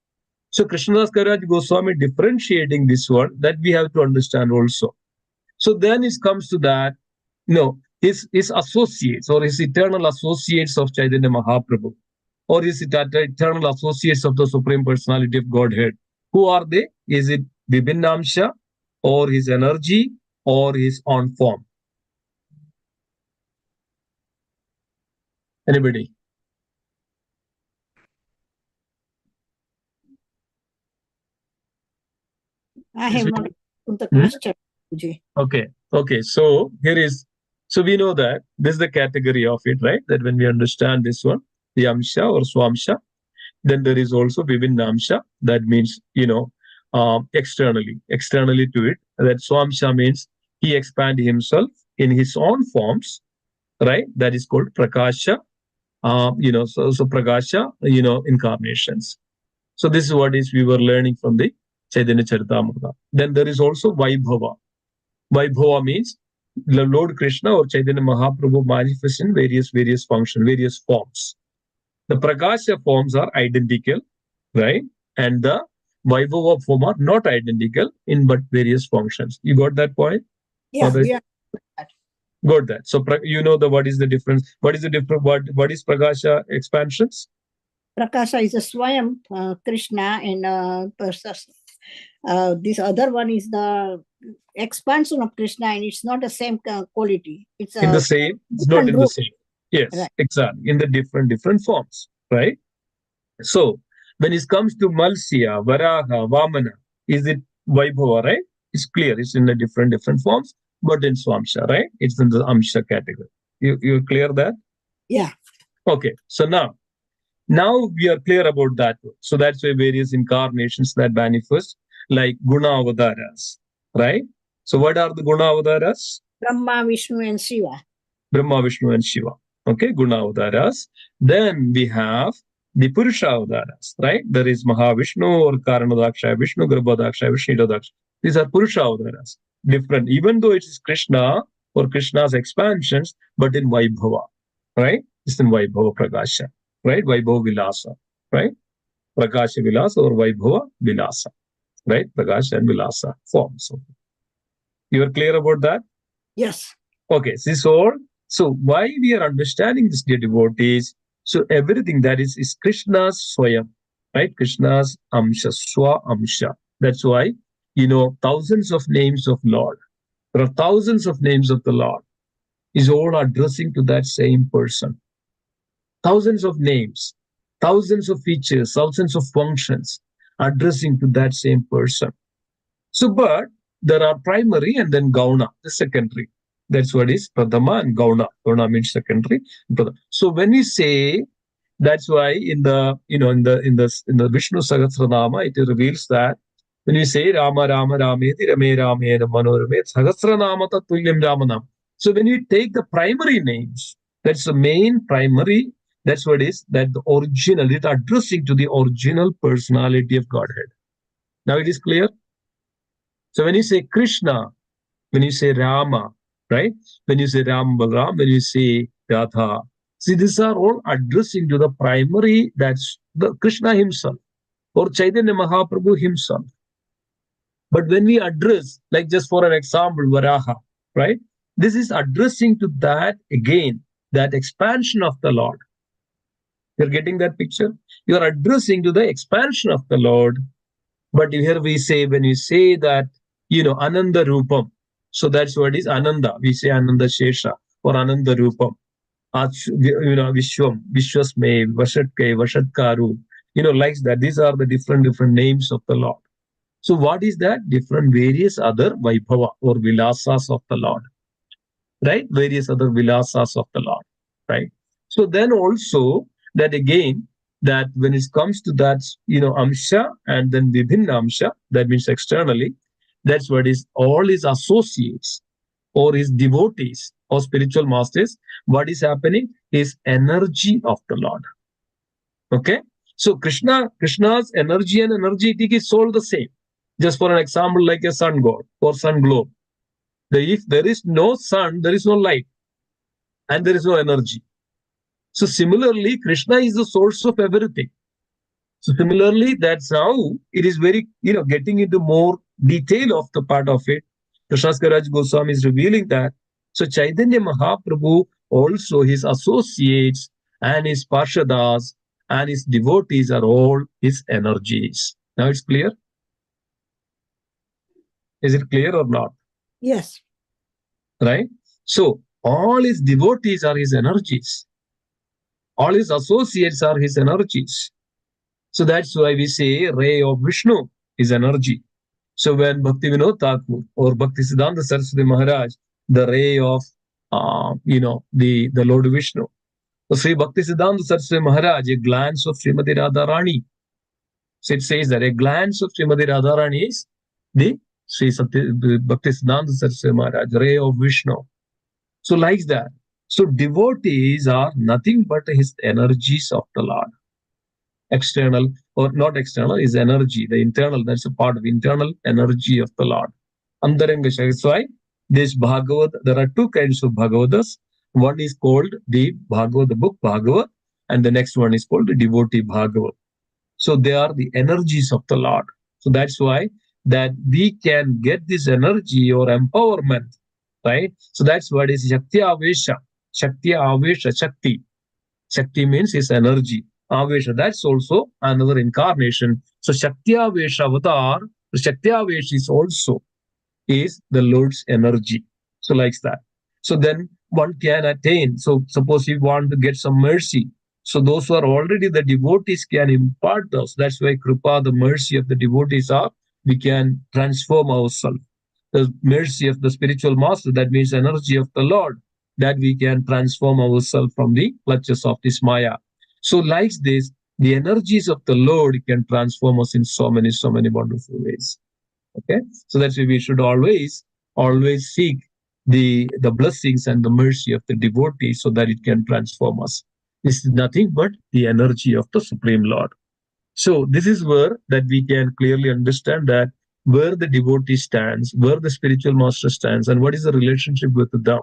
So Krishnadas Kaviraj Goswami differentiating this one that we have to understand also. So then it comes to that, his associates or his eternal associates of Chaitanya Mahaprabhu or his eternal associates of the Supreme Personality of Godhead. Who are they? Is it Vibhinnamsha or his energy or his own form? Anybody? I have not put the question. Okay. So here is, so we know that this is the category of it, right? That when we understand this one, the Amsha or Swamsha, then there is also Vibhinnamsha. That means, externally to it. That Swamsha means he expand himself in his own forms, right? That is called Prakasha. So Prakasha, incarnations. So this is what we were learning from the Chaitanya Charitamrita. Then there is also Vaibhava. Vaibhava means the Lord Krishna or Chaitanya Mahaprabhu manifests in various functions, various forms. The Prakasha forms are identical, right? And the Vaibhava form are not identical in but various functions. You got that point? Yeah. Got that. So what is the difference? What is the difference? What is Prakasha expansions? Prakasha is a Swayam Krishna and this other one is the expansion of Krishna and it's not the same quality. It's in the same. It's not in the same. Yes, right. Exactly. In the different forms, right? So when it comes to Malsya, Varaha, Vamana, is it Vaibhava, right? It's clear. It's in the different forms, but in Swamsha, right? It's in the Amsha category. You clear that? Yeah. Okay. So now we are clear about that. So that's why various incarnations that manifest like Guna Avataras, right? So what are the Guna Avataras? Brahma, Vishnu and Shiva. Brahma, Vishnu and Shiva. Okay, Guna Avataras. Then we have the Purusha Avataras, right? There is Mahavishnu or Karanadaksha Vishnu, Garbhadaksha Vishnu, Daksha. These are Purusha Avataras. Different, even though it is Krishna or Krishna's expansions, but in Vaibhava, right? It's in Vaibhava Prakasha, right? Vaibhava Vilasa, right? Prakasha Vilasa or Vaibhava Vilasa, right? Prakasha and Vilasa forms. You are clear about that? Yes. Okay, so why we are understanding this, dear devotees? So everything that is Krishna's Swayam, right? Krishna's Amsha, Swa Amsha. That's why, thousands of names of Lord. There are thousands of names of the Lord. is all addressing to that same person. Thousands of names, thousands of features, thousands of functions addressing to that same person. So, but there are primary and then gauna, the secondary. That's what is pradama and gauna. Gauna means secondary. So when we say, that's why in the Vishnu Sahasranama it reveals that when we say Rama Rama Rameti Rame Rame Manorame Sahasranama Tulyam Ramanam. So when you take the primary names, that's the main primary. That's what is that the original, it addressing to the original personality of Godhead. Now it is clear. So when you say Krishna, when you say Rama, right? When you say Ram Balaram, when you say Radha, see, these are all addressing to the primary, that's the Krishna himself or Chaitanya Mahaprabhu himself. But when we address, like just for an example, Varaha, right? This is addressing to that again, that expansion of the Lord. You're getting that picture? You're addressing to the expansion of the Lord. But here we say, when you say that, Ananda Rupam, so that's what is Ananda. We say Ananda Shesha or Ananda Rupam. Vishwam, Vishwasme, Vashatke, Vashatkaru, like that. These are the different names of the Lord. So what is that? Different various other Vaibhava or Vilasas of the Lord, right? Various other Vilasas of the Lord, right? So then also that again, that when it comes to that, Amsha and then Vibhinna Amsha, that means externally, that's what is all his associates or his devotees or spiritual masters, what is happening is energy of the Lord. Okay? So Krishna's energy and energetic is all the same. Just for an example, like a sun god or sun globe. If there is no sun, there is no light and there is no energy. So similarly, Krishna is the source of everything. So similarly, that's how it is very, getting into more detail of the part of it. Krishna Goswami is revealing that. So Chaitanya Mahaprabhu, also his associates and his parshadas and his devotees are all his energies. Now it's clear? Is it clear or not? Yes. Right? So all his devotees are his energies. All his associates are his energies. So that's why we say ray of Vishnu is energy. So when Bhakti Vinod Thakur or Bhakti Siddhanta Saraswati Maharaj, the ray of, the Lord Vishnu. So Sri Bhakti Siddhanta Saraswati Maharaj, a glance of Srimati Radharani. So it says that a glance of Srimati Radharani is the Bhakti Siddhanta Saraswati Maharaj, ray of Vishnu. So like that. So devotees are nothing but his energies of the Lord. External or not external is energy. The internal, that's a part of internal energy of the Lord. Antaranga Shakti. That's why this Bhagavad, there are two kinds of Bhagavadas. One is called the Bhagavad, the book Bhagavad, and the next one is called the devotee Bhagavad. So they are the energies of the Lord. So that's why that we can get this energy or empowerment, right? So that's what is Shakti Avesha. Shakti Avesha, Shakti. Shakti means his energy. Avesha, that's also another incarnation. So Shakti Avesha Avatar, the Shakti Avesha is also is the Lord's energy. So like that. So then one can attain. So suppose you want to get some mercy. So those who are already the devotees can impart us. That's why Kripa, the mercy of the devotees are, we can transform ourselves. The mercy of the spiritual master, that means energy of the Lord, that we can transform ourselves from the clutches of this Maya. So like this, the energies of the Lord can transform us in so many wonderful ways. Okay, so that's why we should always seek the blessings and the mercy of the devotee so that it can transform us. This is nothing but the energy of the Supreme Lord. So this is where that we can clearly understand that where the devotee stands, where the spiritual master stands, and what is the relationship with them.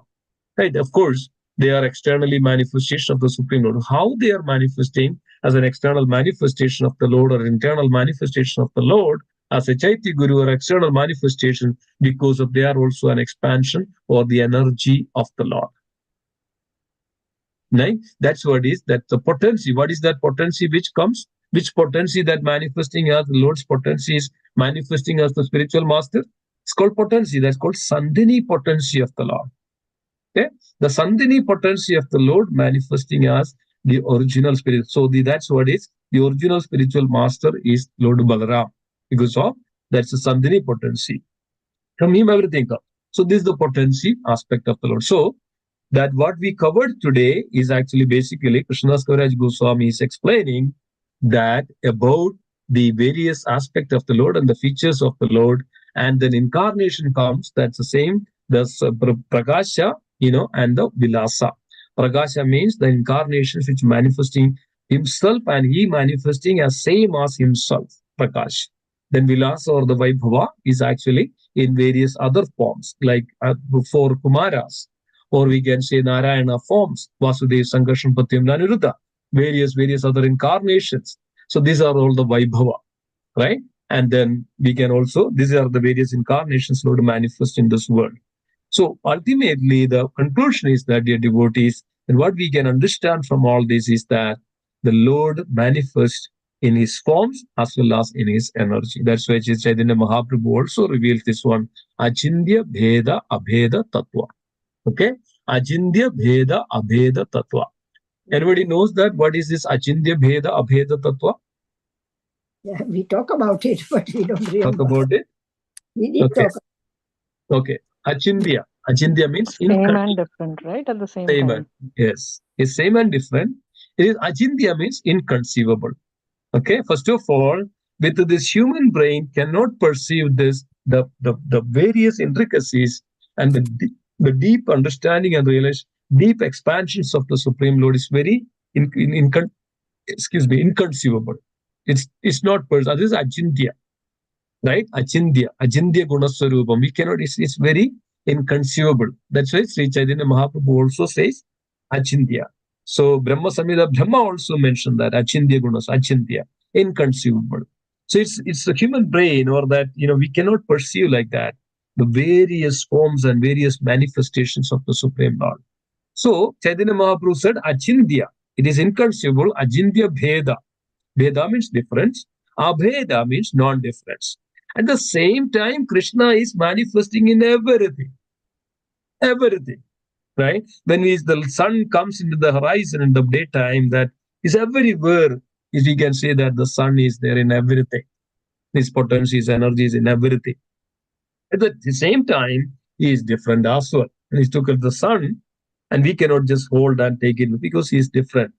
Right? Of course, they are externally manifestation of the Supreme Lord. How they are manifesting as an external manifestation of the Lord or internal manifestation of the Lord as a Chaitya Guru or external manifestation, because of they are also an expansion or the energy of the Lord. Right? That's what is that the potency. What is that potency which comes? Which potency that manifesting as the Lord's potency is manifesting as the spiritual master? It's called potency. That's called Sandhini potency of the Lord. Okay, the Sandini potency of the Lord manifesting as the original spirit. So that's what is the original spiritual master is Lord Balaram, because of that's the Sandini potency. From him everything comes. So this is the potency aspect of the Lord. So that what we covered today is actually basically Krishnadas Kaviraj Goswami is explaining that about the various aspects of the Lord and the features of the Lord, and then incarnation comes. That's the same. The Prakasha, and the Vilasa. Prakasha means the incarnations which manifesting himself, and he manifesting as same as himself. Prakash. Then Vilasa or the Vaibhava is actually in various other forms, like for Kumaras, or we can say Narayana forms, Vasudev, Sankarshan, Pratyumna, Niruddha, various other incarnations. So these are all the Vaibhava, right? And then we can also, these are the various incarnations Lord manifest in this world. So ultimately, the conclusion is that, dear devotees, and what we can understand from all this is that the Lord manifests in his forms as well as in his energy. That's why Chaitanya Mahaprabhu also reveals this one, Achindya Bheda Abheda Tattva. Okay, Achindya Bheda Abheda Tattva. Anybody knows that? What is this Achindya Bheda Abheda Tattva? Yeah, we talk about it, but we don't remember. Talk about it? We did Okay. talk. Okay. Achindya. Achindya means Same and different, right? At the same time. Yes. It's same and different. It is Achindya means inconceivable. Okay. First of all, with this human brain cannot perceive this, the various intricacies and the deep understanding and realize deep expansions of the Supreme Lord is very inconceivable. It's not personal. This is Achintya, right? Achintya Gunaswarupam. We cannot, it's very inconceivable. That's why Sri Chaitanya Mahaprabhu also says Achintya. So Brahma Samhita, Brahma also mentioned that Achintya Gunas, Achintya, inconceivable. So it's the human brain, or that, we cannot perceive like that the various forms and various manifestations of the Supreme Lord. So Chaitanya Mahaprabhu said Achintya. It is inconceivable. Achintya Bheda. Bheda means difference. Abheda means non-difference. At the same time, Krishna is manifesting in everything. Everything. Right? When the sun comes into the horizon in the daytime, that is everywhere. If we can say that the sun is there in everything. His potency, his energy is in everything. At the same time, he is different as well. And he took the sun, and we cannot just hold and take it because he is different.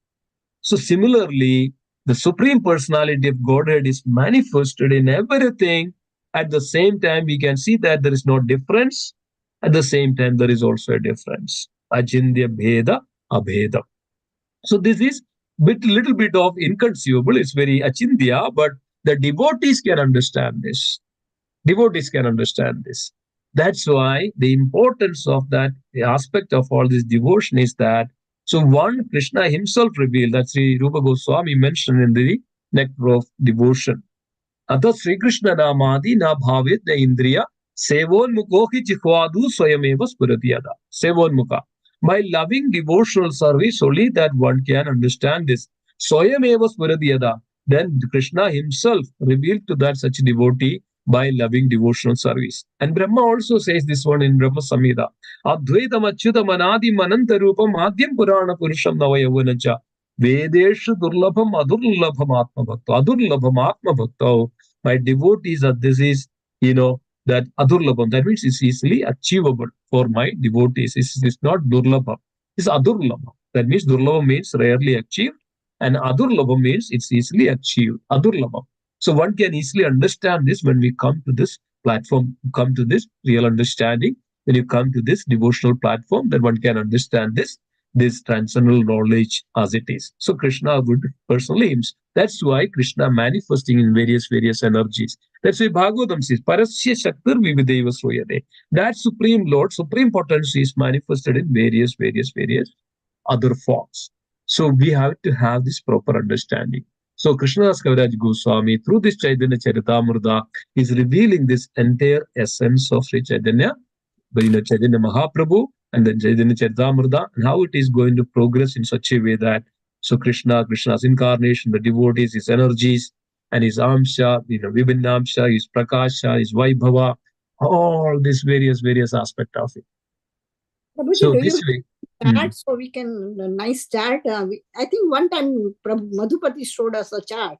So similarly, the Supreme Personality of Godhead is manifested in everything. At the same time, we can see that there is no difference. At the same time, there is also a difference. Achindya Bheda Abheda. So this is little bit of inconceivable. It's very achindya, but the devotees can understand this. Devotees can understand this. That's why the importance of that, the aspect of all this devotion is that, so one, Krishna himself revealed, that Sri Rupa Goswami mentioned in the Nectar of Devotion. Atha Sri Krishna Namadi na bhavit na indriya sevon mukhohi jikhvadu swayameva spuratiyada. Sevon mukha. By loving devotional service, only that one can understand this. Swayameva spuratiyada. Then Krishna himself revealed to that such devotee by loving devotional service. And Brahma also says this one in Brahma Samhita. Advaitam achyutam anadi mananta rupam adhyam purana purusham navayavanacha. Vedeshu durlabham adurlabham atma bhakta. Adurlabham atma bhakta. My devotees are, this is, that adurlabham. That means it's easily achievable for my devotees. It's not durlabham. It's adurlabham. That means durlabham means rarely achieved, and adurlabham means it's easily achieved. Adurlabham. So one can easily understand this when we come to this platform, come to this real understanding. When you come to this devotional platform, then one can understand this transcendental knowledge as it is. So Krishna would personally aims. That's why Krishna manifesting in various energies. That's why Bhagavatam says, Parasya Shaktir Vivideva Sroyade. That Supreme Lord, Supreme Potency is manifested in various other forms. So we have to have this proper understanding. So Krishnadas Kaviraj Goswami, through this Chaitanya Charitamrita, is revealing this entire essence of Sri Chaitanya, Chaitanya Mahaprabhu, and then Chaitanya Charitamrita, and how it is going to progress in such a way that, so Krishna's incarnation, the devotees, his energies, and his Amsha, Vibhinnamsha, his Prakasha, his Vaibhava, all these various aspects of it. Prabhuji, So do this you way, chart so we can, a nice chart? I think one time Madhupati showed us a chart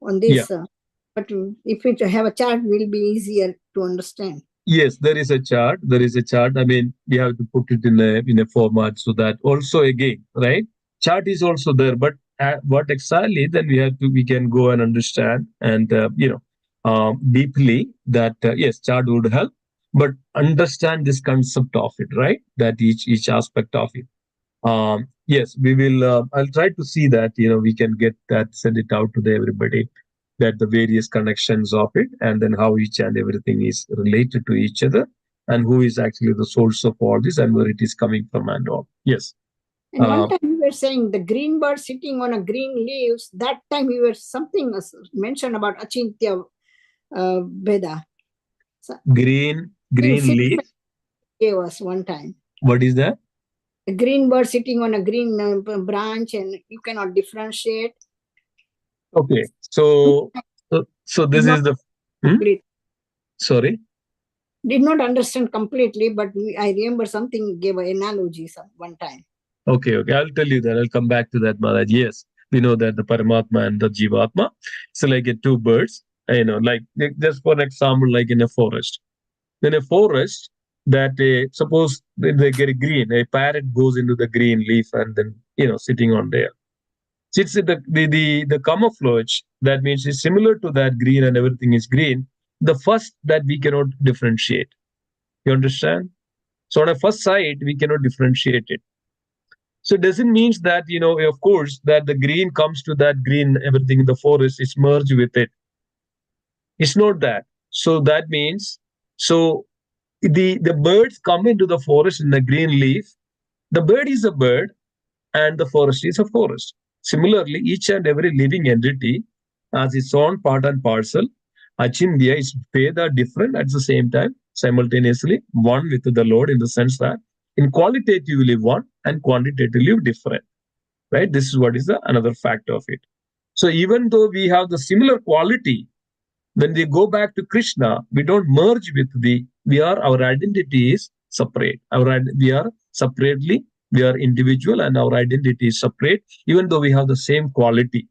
on this. But if we have a chart, it will be easier to understand. yes, there is a chart. There is a chart. I mean, we have to put it in a format so that also again, right? Chart is also there, but what exactly? Then we can go and understand and deeply that yes, chart would help, but understand this concept of it, right? That each aspect of it. Yes, we will. I'll try to see that we can get that, send it out to everybody, that the various connections of it, and then how each and everything is related to each other, and who is actually the source of all this, and where it is coming from, and all. Yes. And one time we were saying the green bird sitting on a green leaves. That time we were something mentioned about Achintya Veda. So, green leaf. Gave us one time. What is that? A green bird sitting on a green branch, and you cannot differentiate. Okay, so this is the sorry. Did not understand completely, but I remember something gave an analogy one time. Okay, I'll tell you that. I'll come back to that, Maharaj. Yes, we know that the Paramatma and the Jivatma. So like two birds, like just for example, like in a forest. In a forest, that suppose they get a green, a parrot goes into the green leaf and then sitting on there. So it's the camouflage, that means it's similar to that green and everything is green. The first that we cannot differentiate. You understand? So on a first sight, we cannot differentiate it. So it doesn't mean that, of course, that the green comes to that green, everything in the forest is merged with it. It's not that. So that means, so the birds come into the forest in the green leaf. The bird is a bird and the forest is a forest. Similarly, each and every living entity has its own part and parcel. Achindya is Veda different at the same time, simultaneously, one with the Lord, in the sense that in qualitatively one and quantitatively different. Right? This is what is the another fact of it. So even though we have the similar quality, when we go back to Krishna, we don't merge with our identity is separate. We are separately, we are individual, and our identity is separate, even though we have the same quality.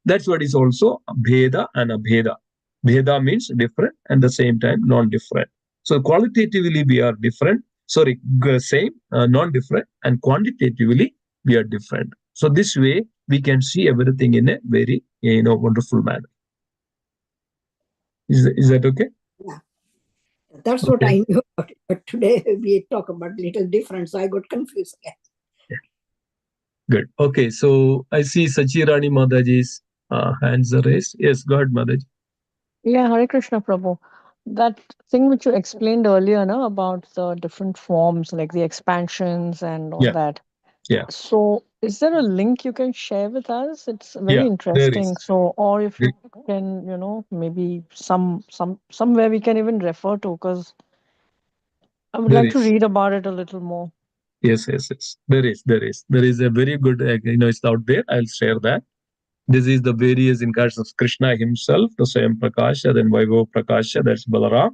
That's what is also Bheda and Abheda. Bheda means different, and the same time non-different. So qualitatively we are different, same, non-different, and quantitatively we are different. So this way we can see everything in a very wonderful manner. Is that okay? Yeah, that's okay. What I knew about it. But today we talk about little different, so I got confused again. Yeah. Good. Okay, so I see Sachirani Mataji's hands are raised. Yes, go ahead, Mataji. Yeah, Hare Krishna Prabhu. That thing which you explained earlier, no, about the different forms, like the expansions and all that. Yeah. So, is there a link you can share with us? It's very there interesting. is. So, or if you can, maybe somewhere we can even refer to, because I would There like to is. read about it a little more. Yes. There is a very good, it's out there. I'll share that. This is the various incarnations of Krishna himself, the Swayam Prakasha, then Vaibhav Prakasha, that's Balaram.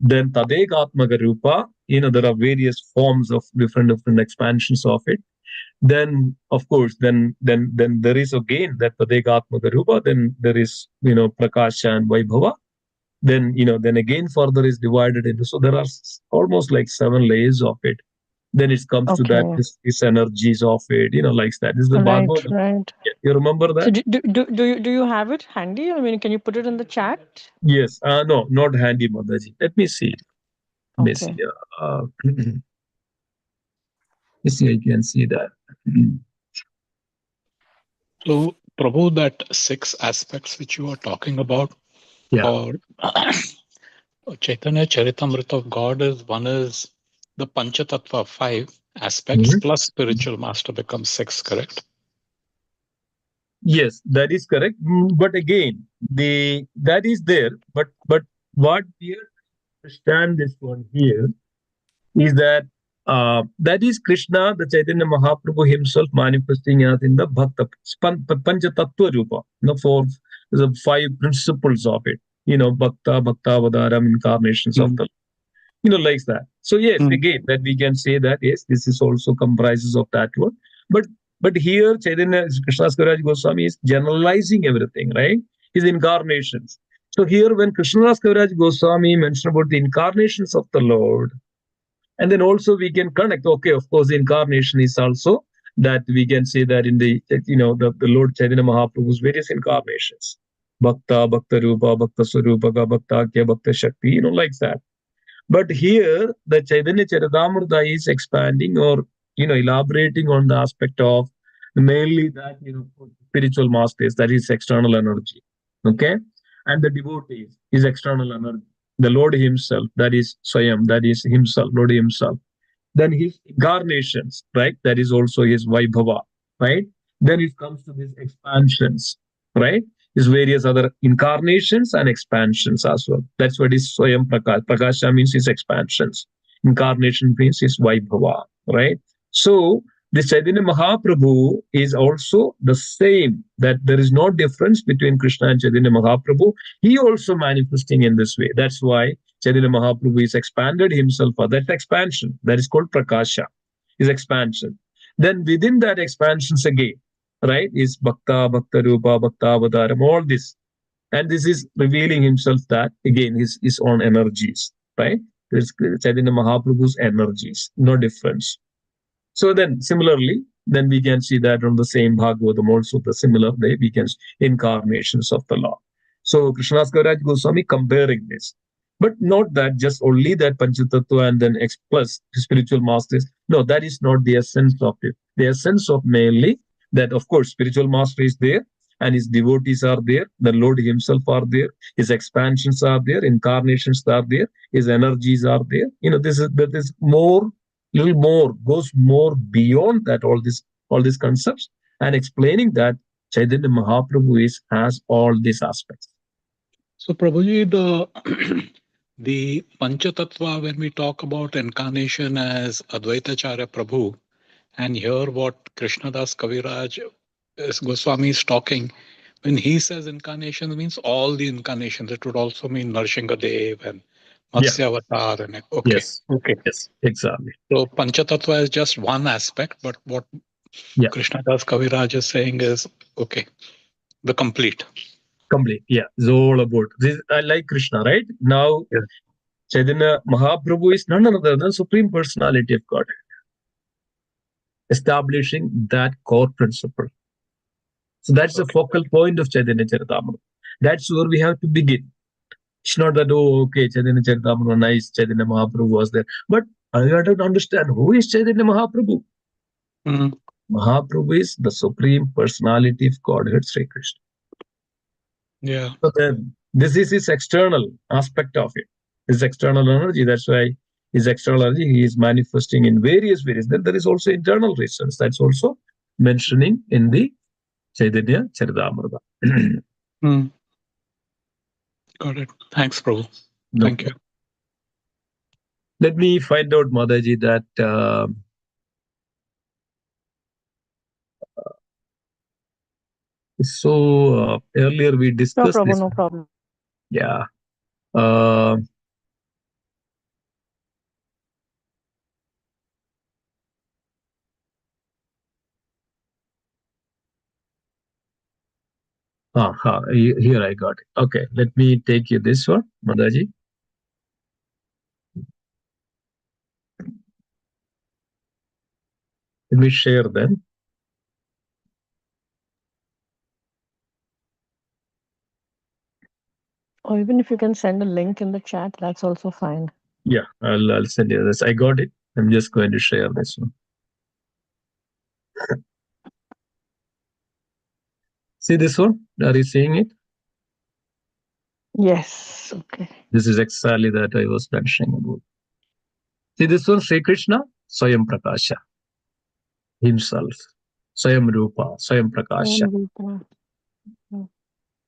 Then Tadegatmaka Rupa, there are various forms of different expansions of it. Then, of course, then there is again that Tadegatmaka Rupa, then there is, Prakasha and Vaibhava. Then, then again further is divided into, so there are almost like 7 layers of it. Then it comes to that, this energies of it, like that. This is the Bhagavad. Right. You remember that? So do you have it handy? I mean, can you put it in the chat? Yes. No, not handy, Mataji. Let me see. Let me see. You see, I can see that. So, Prabhu, that 6 aspects which you are talking about for Chaitanya Charitamrita of God is one is the Panchatattva 5 aspects plus spiritual master becomes 6, correct? Yes, that is correct. But again, that is there. But what we understand this one here is that that is Krishna, the Chaitanya Mahaprabhu himself manifesting as in the Bhakta Pancha Tattva Rupa, for the 5 principles of it. Bhakta, Bhaktavadaram, incarnations of the. Like that. So yes, again, that we can say that yes, this is also comprises of that one. But here Chaitanya Krishnadas Kaviraj Goswami is generalizing everything, right? His incarnations. So here when Krishnadas Kaviraj Goswami mentioned about the incarnations of the Lord, and then also we can connect, okay, of course, the incarnation is also that we can say that in the Lord Chaitanya Mahaprabhu's various incarnations. Bhakta, Bhakta Rupa, Bhakta Swarupa, Bhakta Akya, Bhakta Shakti, like that. But here, the Chaitanya Charitamrita is expanding or, elaborating on the aspect of mainly that, spiritual masters, that is external energy. Okay. And the devotees is external energy. The Lord himself, that is Swayam, that is himself, Lord himself. Then his incarnations, right? That is also his Vaibhava, right? Then it comes to these expansions, right? His various other incarnations and expansions as well. That's what is Swayam Prakash. Prakasha means his expansions. Incarnation means his Vaibhava, right? So the Chaitanya Mahaprabhu is also the same, that there is no difference between Krishna and Chaitanya Mahaprabhu. He also manifesting in this way. That's why Chaitanya Mahaprabhu is expanded himself for that expansion. That is called Prakasha, is expansion. Then within that expansions again, right, is Bhakta, Bhakta Rupa, Bhakta Avataram, all this. And this is revealing himself that, again, his own energies, right? There's Chaitanya Mahaprabhu's energies, no difference. So then, similarly, then we can see that on the same Bhagavatam also the similar way we can incarnations of the Lord. So Krishnadas Kaviraj Goswami comparing this, but not that just only that Panchatattva and then X plus spiritual masters. No, that is not the essence of it. The essence of mainly that, of course, spiritual master is there and his devotees are there, the Lord himself are there, his expansions are there, incarnations are there, his energies are there. That is more, little more, goes more beyond that, all these concepts, and explaining that Chaitanya Mahaprabhu has all these aspects. So Prabhuji, the Panchatattva, when we talk about incarnation as Advaitacharya Prabhu, and here what Krishnadas Kaviraj Goswami is talking, when he says incarnation, means all the incarnations. It would also mean Narsinghadev and Matsya Avatar. And okay. Yes. Okay. Yes. Exactly. So Panchatattva is just one aspect, but what Krishnadas Kaviraj is saying is, okay, the complete. Complete. Yeah. It's all about this. I like Krishna, right? Now, Chaitanya Mahaprabhu is none other than Supreme Personality of God, establishing that core principle. So that's the focal point of Chaitanya Charitamrita. That's where we have to begin. It's not that, oh, okay, Chaitanya Charitamrita, nice, Chaitanya Mahaprabhu was there. But I have to understand, who is Chaitanya Mahaprabhu? Mahaprabhu is the Supreme Personality of Godhead, Sri Krishna. Yeah. So then, this is his external aspect of it. His external energy. That's why his external energy, he is manifesting in various. Then there is also internal reasons. That's also mentioning in the Chaitanya Charitamrita. Got it. Thanks, Prabhu. Thank you. Let me find out, Madaji, that earlier we discussed no problem, this. No problem. Yeah. Here I got it. Okay, let me take you this one, Madaji. Let me share then. Or even if you can send a link in the chat, that's also fine. Yeah, I'll send you this. I got it. I'm just going to share this one. See this one? Are you seeing it? Yes. Okay. This is exactly that I was mentioning about. See this one, Sri Krishna, Swayam Prakasha, himself, Swayam Rupa, Swayam Prakasha.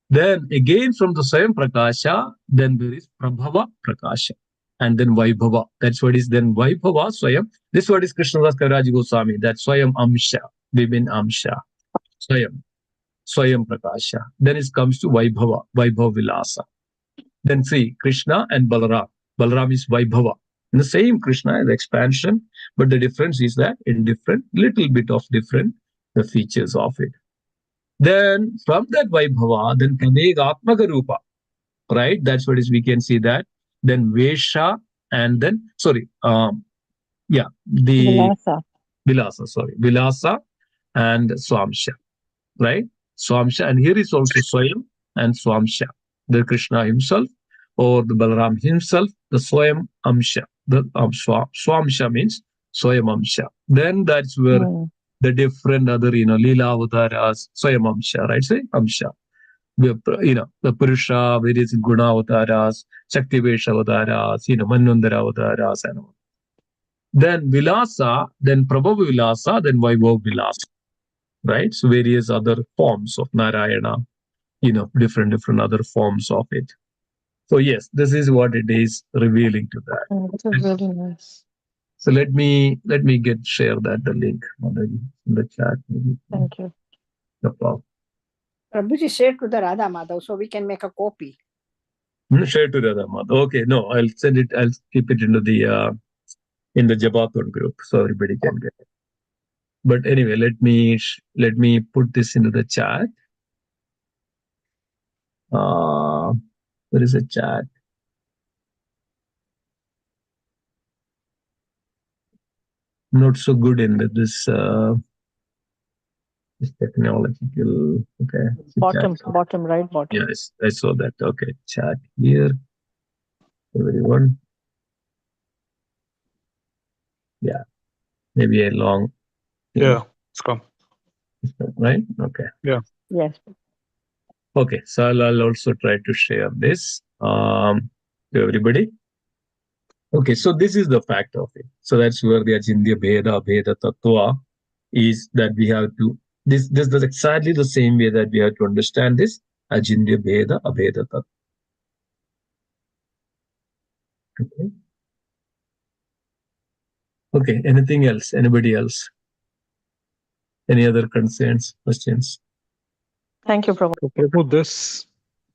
Then again from the Swayam Prakasha, then there is Prabhava Prakasha, and then Vaibhava. That's what is then Vaibhava, Swayam. This what is Krishnadas Kaviraj Goswami, that Swayam Amsha, Vibhin Amsha, Swayam Prakasha. Then it comes to Vaibhava, Vaibhava Vilasa. Then see Krishna and Balaram. Balaram is Vaibhava. The same Krishna is expansion, but the difference is that in different, little bit of different, the features of it. Then from that Vaibhava, then Pradegatmaka Rupa, right? That's what is, we can see that. Then Vesha, and then, sorry, the Vilasa. Vilasa and Swamsha, right? Swamsha, and here is also Swayam and Swamsha, the Krishna himself or the Balaram himself, the Swayam Amsha. The Swamsha means Swayam Amsha. Then that's where the different other, Leela Avataras, Swayam Amsha, right? Say Amsha. The Purusha, various Guna Avataras, Shakti Vesha Avataras, Manvandara Avataras, and all. Then Vilasa, then Prabhu Vilasa, then Vaibhav Vilasa, right? So various other forms of Narayana, different other forms of it. So yes, this is what it is revealing to that. This is really nice. So let me share that the link in the chat. Maybe. Thank you. No problem. Prabhuji shared to the Radha Madhav, so we can make a copy. Share to Radha Madhav. Okay, no, I'll send it. I'll keep it into the in the Jabathon group so everybody can get it. But anyway, let me put this into the chat. There is a chat. Not so good in this technological. Okay. Bottom, right? Bottom. Yes, I saw that. Okay, chat here. Everyone. Yeah, maybe a long. Yeah, it's come. Right? Okay. Yeah. Yes. Okay, so I'll also try to share this to everybody. Okay, so this is the fact of it. So that's where the Ajindya Bheda Tattva is, that we have to, this is exactly the same way that we have to understand this Ajindya Bheda Abheda Tattva. Okay. Okay, anything else? Anybody else? Any other concerns, questions? Thank you, Prabhu. So, Prabhu,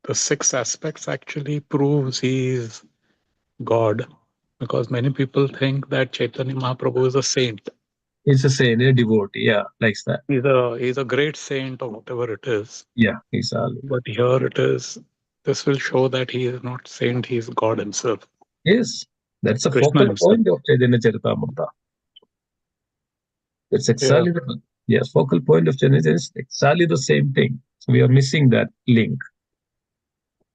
the 6 aspects actually proves he is God, because many people think that Chaitanya Mahaprabhu is a saint. It's a saint, a devotee, yeah, likes that. He's a great saint or whatever it is. Yeah, exactly. But here it is, this will show that he is not saint, he is God himself. Yes, that's a Krishna focal himself. point of Chaitanya Charitamrita. It's exactly the focal point of Chaitanya is exactly the same thing. So we are missing that link.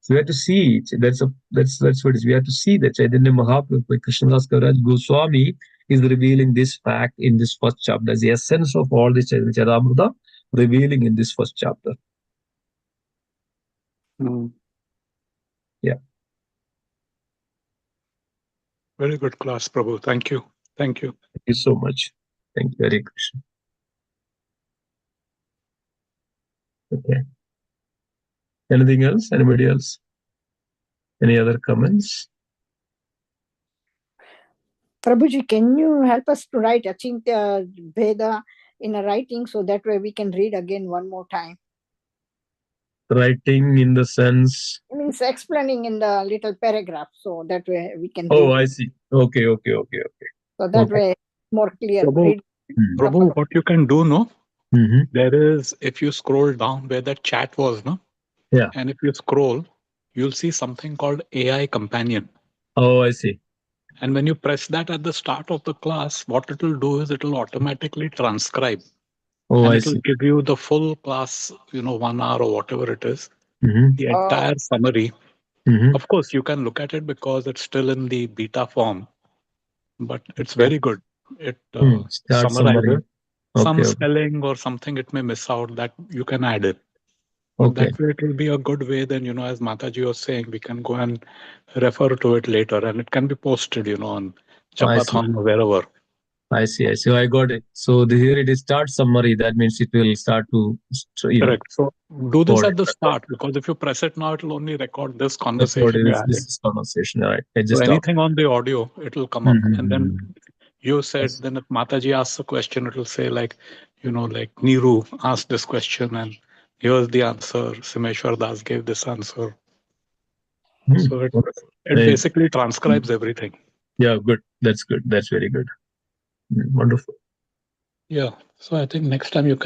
So we have to see it. That's what it is. We have to see that Chaitanya Mahaprabhu, Krishnadas Kaviraj Goswami, is revealing this fact in this first chapter. That's the essence of all this Chaitanya Charitamrita, revealing in this first chapter. Yeah. Very good class, Prabhu. Thank you. Thank you. Thank you so much. Thank you, Hare Krishna. Okay. Anything else? Anybody else? Any other comments? Prabhuji, can you help us to write Achintya Veda in a writing so that way we can read again one more time? Writing in the sense? It means explaining in the little paragraph, so that way we can Oh, read. I see. Okay. So that way more clear. Prabhu, what you can do, no? Mm-hmm. There is, if you scroll down where that chat was, no? Yeah. And if you scroll, you'll see something called AI Companion. Oh, I see. And when you press that at the start of the class, what it will do is it will automatically transcribe. Oh, and I it will see. give you the full class, 1 hour or whatever it is, Mm-hmm. the entire summary. Mm-hmm. Of course, you can look at it because it's still in the beta form, but it's very good. It summarizes some spelling or something it may miss out that you can add it. But that way it will be a good way. Then, as Mataji was saying, we can go and refer to it later, and it can be posted, on Japathon or wherever. I see. I got it. So here it is start summary. That means it will start to, Correct. So do this at the start, because if you press it now, it will only record this conversation. This conversation, right? So anything on the audio, it will come up. Mm-hmm. And then you said, then if Mataji asks a question, it will say like Neeru asked this question and here's the answer. Simheshwar Das gave this answer. So it basically transcribes everything. Yeah, good. That's good. That's very good. Wonderful. Yeah. So I think next time you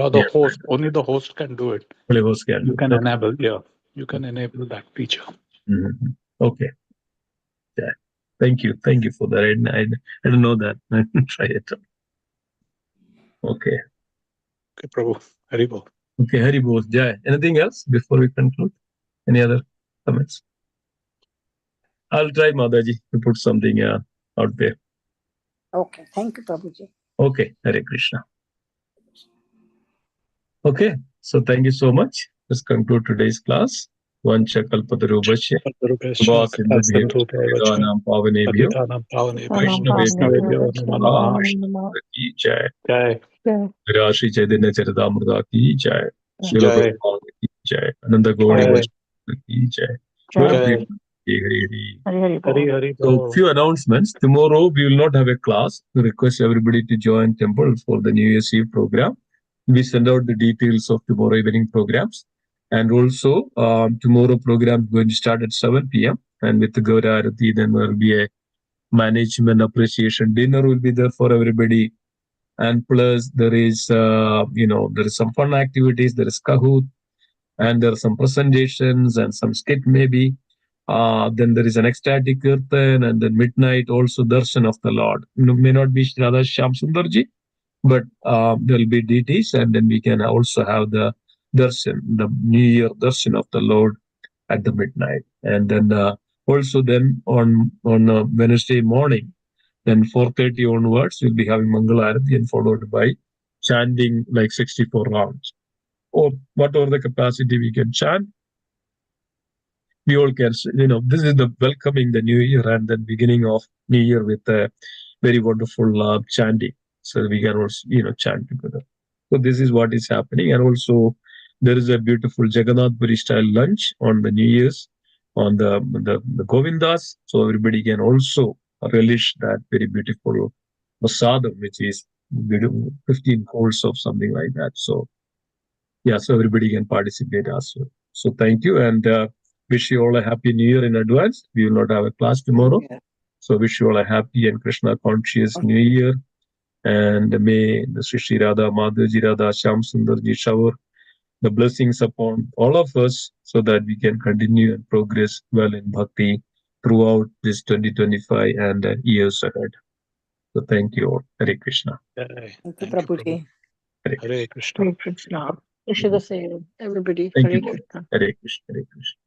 are the host. Only the host can do it. Only host can You do can it. enable. Yeah. You can enable that feature. Mhm. Okay. Yeah. Thank you. Thank you for that. I don't know that. I try it. Okay. Okay, Prabhu. Haribol. Okay. Hari Bol. Jai. Anything else before we conclude? Any other comments? I'll try, Madaji, to put something out there. Okay. Thank you, Prabhuji. Okay. Hare Krishna. Okay. So thank you so much. Let's conclude today's class. Vancha kalpatarubhasya Vidhanam pavanebhyo Vaishnavebhyo namaha ki jai. Jai. Rashi Chaitanya Charitamrita ki jai. Srila Jai. Prabhupada ki jai. Ananda Gauri Jai. Vaishnava ki jai. Jai. Hari. Hari Hari Bol. Hari So, Bol. few announcements. Tomorrow we will not have a class. We request everybody to join temple for the New Year's Eve program. We send out the details of tomorrow evening programs. And also, tomorrow program is going to start at 7 p.m. And with the Gaura Arati, then there will be a management appreciation dinner will be there for everybody. And plus, there is, there is some fun activities. There is Kahoot, and there are some presentations and some skit maybe. Then there is an ecstatic kirtan, and then midnight also darshan of the Lord. May not be Radha Shyam Sundarji, but there will be deities, and then we can also have the darshan, the New Year darshan of the Lord at the midnight. And then also then on Wednesday morning, then 4:30 onwards, we'll be having Mangala Arati and followed by chanting like 64 rounds. Or whatever the capacity we can chant, we all can, this is the welcoming the new year and then beginning of new year with a very wonderful chanting. So we can also, chant together. So this is what is happening. And also there is a beautiful Jagannath Puri style lunch on the New Year's on the Govindas. So everybody can also relish that very beautiful prasadam, which is 15 course of something like that. So yeah, so everybody can participate as well. So thank you, and wish you all a happy new year in advance. We will not have a class tomorrow. Yeah. So wish you all a happy and Krishna conscious new year. And may the Sri Radha, Madhaji Radha, Shyam Sundarji shower the blessings upon all of us so that we can continue and progress well in bhakti throughout this 2025 and years ahead. So thank you all. Hare Krishna. Jai. Thank you, Thank you, Prabhuji. Prabhu. Hare Hare Krishna. Hare Krishna. Wish you the same, everybody. Thank Hare you all. Krishna. Hare Krishna. Hare Krishna.